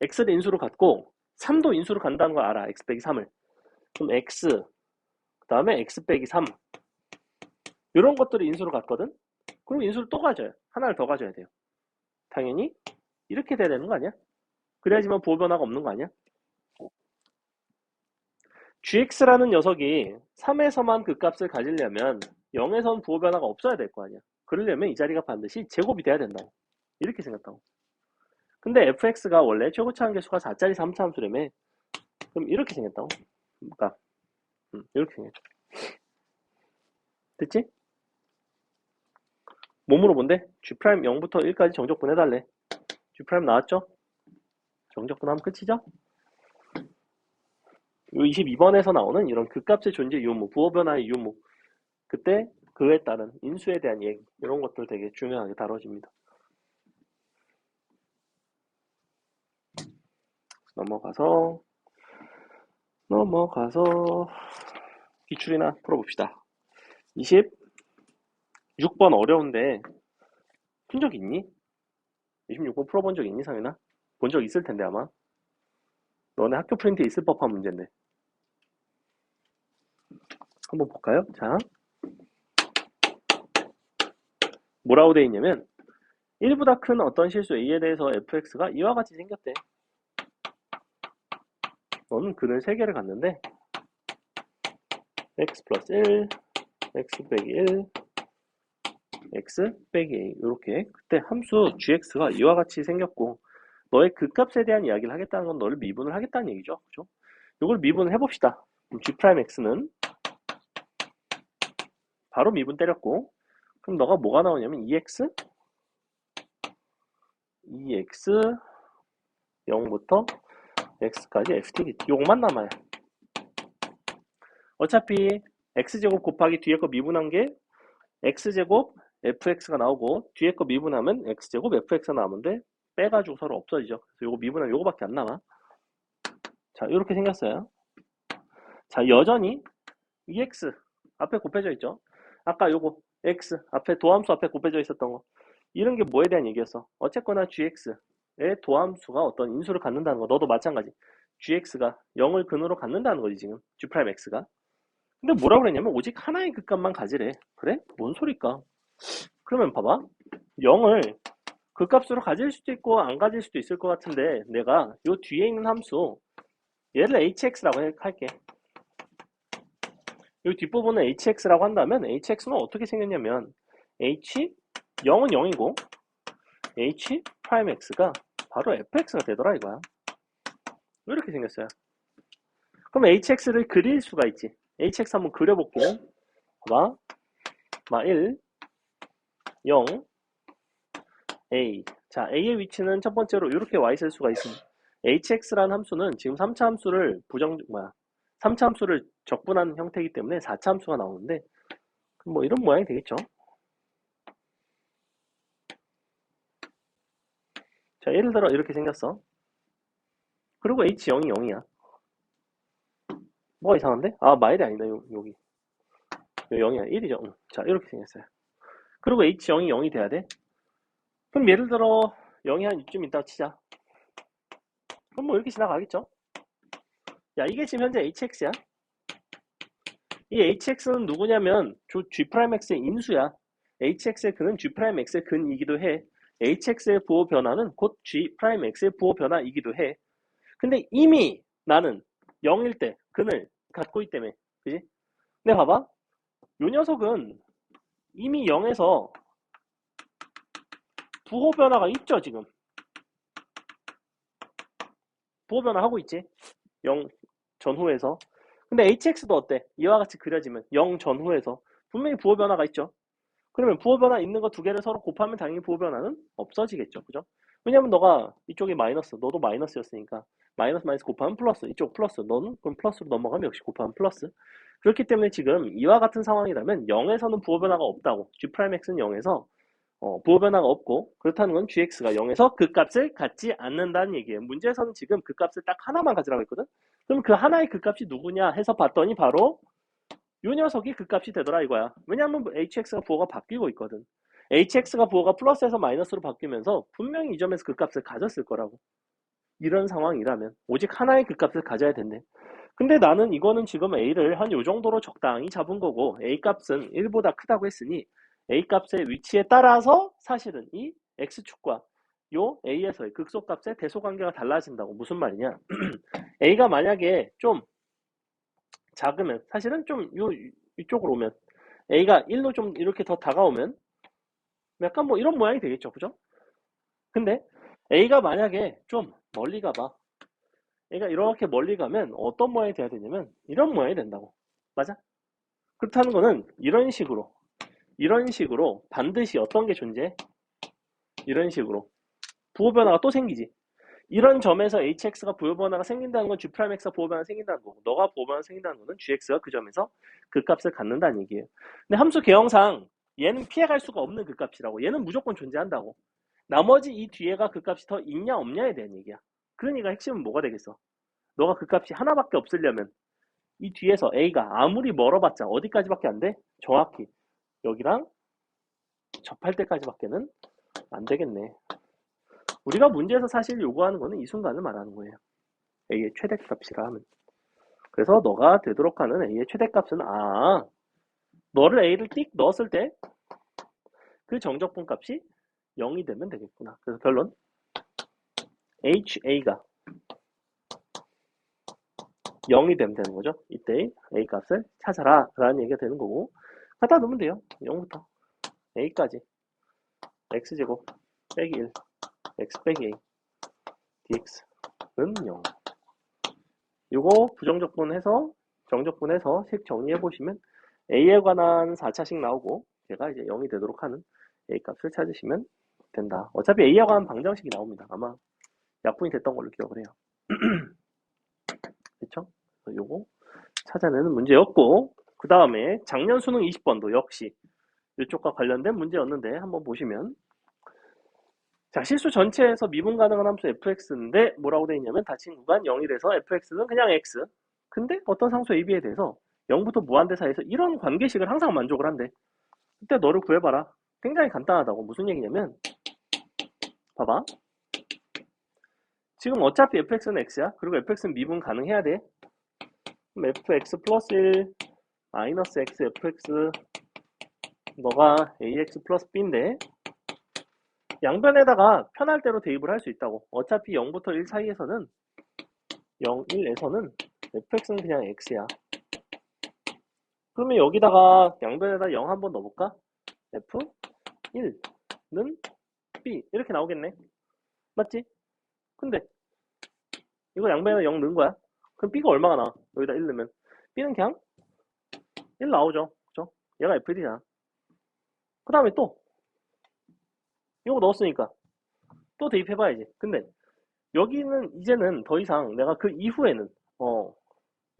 S1: x를 인수로 갖고 3도 인수로 간다는 걸 알아. x 빼기 3을. 그럼 x 그 다음에 x 빼기 3 이런 것들을 인수로 갔거든. 그럼 인수를 또 가져요. 하나를 더 가져야 돼요. 당연히 이렇게 돼야 되는 거 아니야? 그래야지만 부호 변화가 없는 거 아니야? gx라는 녀석이 3에서만 그 값을 가지려면 0에선 부호 변화가 없어야 될 거 아니야. 그러려면 이 자리가 반드시 제곱이 돼야 된다고. 이렇게 생겼다고. 근데 fx가 원래 최고차 함계수가 4짜리 3차 함수라며. 그럼 이렇게 생겼다고. 그러니까 이렇게 생겼죠. 됐지? 몸으로 뭔데? g' 0부터 1까지 정적분 해달래. g' 나왔죠? 정적분 하면 끝이죠? 이 22번에서 나오는 이런 극값의 존재 유무, 부호 변화의 유무, 그때 그에 따른 인수에 대한 얘기, 이런 것들 되게 중요하게 다뤄집니다. 넘어가서 기출이나 풀어봅시다. 26번 어려운데 푼 적 있니? 26번 풀어본 적 있니, 상윤아? 본 적 있을 텐데 아마. 너네 학교 프린트에 있을 법한 문제인데. 한번 볼까요? 자, 뭐라고 되어 있냐면 1보다 큰 어떤 실수 A에 대해서 fx가 이와 같이 생겼대. 너는 근을 3개를 갖는데 x 플러스 1, x 빼기 1, x 빼기 a 이렇게 그때 함수 gx가 이와 같이 생겼고 너의 극값에 대한 이야기를 하겠다는 건 너를 미분을 하겠다는 얘기죠. 그죠? 이걸 미분을 해봅시다. 그럼 g'x는 바로 미분 때렸고 그럼 너가 뭐가 나오냐면 2x 0부터 x까지 ft 요것만 남아요. 어차피 x제곱 곱하기 뒤에 거 미분한 게 x제곱 fx가 나오고 뒤에 거 미분하면 x제곱 fx가 나오는데 빼가지고 서로 없어지죠. 그래서 요거 미분하면 요거밖에 안 남아. 자, 이렇게 생겼어요. 자, 여전히 EX 앞에 곱해져 있죠. 아까 요거 X 앞에 도함수 앞에 곱해져 있었던 거 이런 게 뭐에 대한 얘기였어? 어쨌거나 GX의 도함수가 어떤 인수를 갖는다는 거 너도 마찬가지. GX가 0을 근으로 갖는다는 거지 지금 G'X가. 근데 뭐라고 그랬냐면 오직 하나의 극값만 가지래. 그래? 뭔 소리일까? 그러면 봐봐. 0을 극값으로 가질 수도 있고 안 가질 수도 있을 것 같은데 내가 요 뒤에 있는 함수 얘를 hx라고 할게. 요 뒷부분은 hx라고 한다면 hx는 어떻게 생겼냐면 h 0은 0이고 h 프라임 x가 바로 fx가 되더라 이거야. 이렇게 생겼어요. 그럼 hx를 그릴 수가 있지. hx 한번 그려볼게요. 봐봐. 1, 0, a. 자, a의 위치는 첫 번째로 이렇게 와 있을 수가 있습니다. hx라는 함수는 지금 3차 함수를 3차 함수를 적분한 형태이기 때문에 4차 함수가 나오는데 뭐 이런 모양이 되겠죠. 자, 예를 들어 이렇게 생겼어. 그리고 h0이 0이야. 뭐가 이상한데? 아, 마일이 아니다. 여기. 0이야. 1이죠. 응. 자, 이렇게 생겼어요. 그리고 h0이 0이 돼야 돼. 그럼 예를 들어 0이 한 이쯤 있다고 치자. 그럼 뭐 이렇게 지나가겠죠? 야, 이게 지금 현재 hx야. 이 hx는 누구냐면 g'x의 인수야. hx의 근은 g'x의 근이기도 해. hx의 부호 변화는 곧 g'x의 부호 변화이기도 해. 근데 이미 나는 0일 때 근을 갖고 있기 때문에 그지? 근데 봐봐. 요 녀석은 이미 0에서 부호 변화가 있죠 지금. 부호 변화하고 있지. 0 전후에서. 근데 hx도 어때? 이와 같이 그려지면 0 전후에서 분명히 부호 변화가 있죠. 그러면 부호 변화 있는 거 두 개를 서로 곱하면 당연히 부호 변화는 없어지겠죠. 그죠? 왜냐면 너가 이쪽이 마이너스, 너도 마이너스였으니까 마이너스 마이너스 곱하면 플러스, 이쪽 플러스, 너는 그럼 플러스로 넘어가면 역시 곱하면 플러스. 그렇기 때문에 지금 이와 같은 상황이라면 0에서는 부호 변화가 없다고. G'X는 0에서 부호 변화가 없고 그렇다는 건 gx가 0에서 그 값을 갖지 않는다는 얘기예요. 문제에서는 지금 그 값을 딱 하나만 가지라고 했거든. 그럼 그 하나의 그 값이 누구냐 해서 봤더니 바로 이 녀석이 그 값이 되더라 이거야. 왜냐하면 hx가 부호가 바뀌고 있거든. hx가 부호가 플러스에서 마이너스로 바뀌면서 분명히 이 점에서 그 값을 가졌을 거라고. 이런 상황이라면 오직 하나의 그 값을 가져야 된대. 근데 나는 이거는 지금 a를 한 요 정도로 적당히 잡은 거고 a 값은 1보다 크다고 했으니 a 값의 위치에 따라서 사실은 이 x축과 요 a에서의 극소값의 대소관계가 달라진다고. 무슨 말이냐? a가 만약에 좀 작으면 사실은 좀 이쪽으로 오면 a가 1로 좀 이렇게 더 다가오면 약간 뭐 이런 모양이 되겠죠. 그죠? 근데 a가 만약에 좀 멀리 가봐. a가 이렇게 멀리 가면 어떤 모양이 돼야 되냐면 이런 모양이 된다고. 맞아? 그렇다는 거는 이런 식으로 반드시 어떤 게 존재해? 이런 식으로 부호 변화가 또 생기지. 이런 점에서 hx가 부호 변화가 생긴다는 건 g'x가 부호 변화가 생긴다는 거고 너가 부호 변화가 생긴다는 거는 gx가 그 점에서 그 값을 갖는다는 얘기예요. 근데 함수 개형상 얘는 피해갈 수가 없는 그 값이라고. 얘는 무조건 존재한다고. 나머지 이 뒤에가 그 값이 더 있냐 없냐에 대한 얘기야. 그러니까 핵심은 뭐가 되겠어? 너가 그 값이 하나밖에 없으려면 이 뒤에서 a가 아무리 멀어봤자 어디까지밖에 안 돼? 정확히 여기랑 접할 때까지밖에는 안 되겠네. 우리가 문제에서 사실 요구하는 거는 이 순간을 말하는 거예요. a의 최대값이라 하면. 그래서 너가 되도록 하는 a의 최대값은 너를 a를 띡 넣었을 때 그 정적분 값이 0이 되면 되겠구나. 그래서 결론 ha가 0이 되면 되는 거죠. 이때의 a 값을 찾아라 라는 얘기가 되는 거고 갖다 놓으면 돼요. 0부터 a까지 x제곱 빼기 1 x 빼기 a dx는 0. 이거 부정적분해서 정적분해서 식 정리해 보시면 a에 관한 4차식 나오고 제가 이제 0이 되도록 하는 a 값을 찾으시면 된다. 어차피 a에 관한 방정식이 나옵니다. 아마 약분이 됐던 걸로 기억을 해요. 그렇죠? 요거 찾아내는 문제였고 그 다음에 작년 수능 20번도 역시 이쪽과 관련된 문제였는데 한번 보시면 자, 실수 전체에서 미분 가능한 함수 fx인데 뭐라고 되어 있냐면 닫힌 구간 0이라서 fx는 그냥 x. 근데 어떤 상수 ab에 대해서 0부터 무한대 사이에서 이런 관계식을 항상 만족을 한대. 그때 너를 구해봐라. 굉장히 간단하다고. 무슨 얘기냐면 봐봐. 지금 어차피 fx는 x야. 그리고 fx는 미분 가능해야 돼. 그럼 fx 플러스 1 마이너스 x fx 너가 ax 플러스 b인데 양변에다가 편할 대로 대입을 할 수 있다고. 어차피 0부터 1 사이에서는 0, 1에서는 fx는 그냥 x야. 그러면 여기다가 양변에다 0 한번 넣어볼까? f1는 b 이렇게 나오겠네. 맞지? 근데 이거 양변에다 0 넣은 거야. 그럼 b가 얼마가 나와? 여기다 1 넣으면 b는 그냥 1 나오죠. 그죠? 얘가 f1이잖아. 그 다음에 또 이거 넣었으니까 또 대입해봐야지. 근데 여기는 이제는 더 이상 내가 그 이후에는 요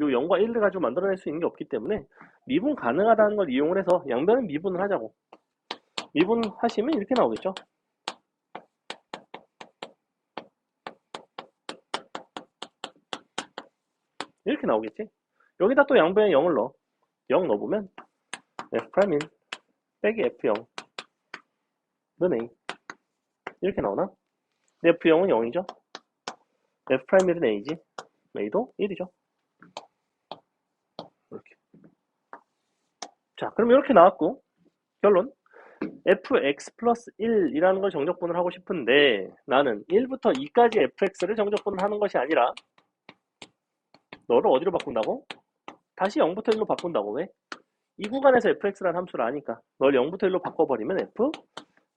S1: 0과 1을 가지고 만들어낼 수 있는 게 없기 때문에 미분 가능하다는 걸 이용을 해서 양변은 미분을 하자고. 미분하시면 이렇게 나오겠죠. 이렇게 나오겠지. 여기다 또 양변에 0을 넣어. 0 넣어보면 F'인 빼기 F0는 A 이렇게 나오나? F0은 0이죠. F'일은 A지. A도 1이죠. 이렇게. 자, 그럼 이렇게 나왔고 결론 fx 플러스 1이라는 걸 정적분을 하고 싶은데 나는 1부터 2까지 fx를 정적분을 하는 것이 아니라 너를 어디로 바꾼다고? 다시 0부터 1로 바꾼다고. 왜? 이 구간에서 fx라는 함수를 아니까 널 0부터 1로 바꿔버리면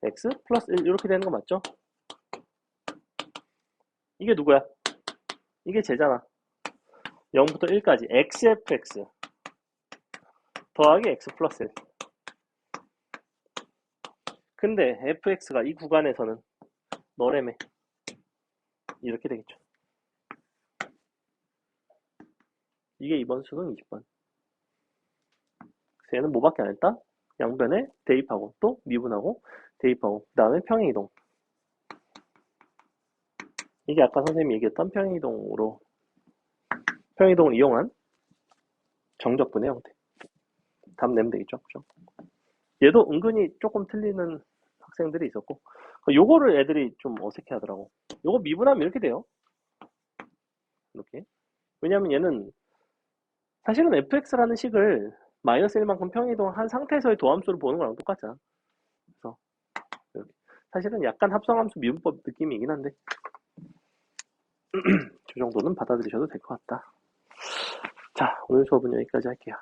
S1: fx 플러스 1 이렇게 되는 거 맞죠? 이게 누구야? 이게 쟤잖아. 0부터 1까지 xfx 더하기 x 플러스 1. 근데 fx가 이 구간에서는 너래매 이렇게 되겠죠. 이게 이번 수능 20번. 얘는 뭐밖에 안 했다? 양변에 대입하고 또 미분하고 대입하고 그 다음에 평행이동. 이게 아까 선생님이 얘기했던 평행이동을 이용한 정적분의 형태. 답 내면 되겠죠. 그죠? 얘도 은근히 조금 틀리는 학생들이 있었고 요거를 애들이 좀 어색해 하더라고. 요거 미분하면 이렇게 돼요. 이렇게. 왜냐면 얘는 사실은 fx라는 식을 마이너스 1만큼 평행이동한 상태에서의 도함수를 보는 거랑 똑같잖아. 그래서 이렇게. 사실은 약간 합성함수 미분법 느낌이긴 한데 저 정도는 받아들이셔도 될 것 같다. 자, 오늘 수업은 여기까지 할게요.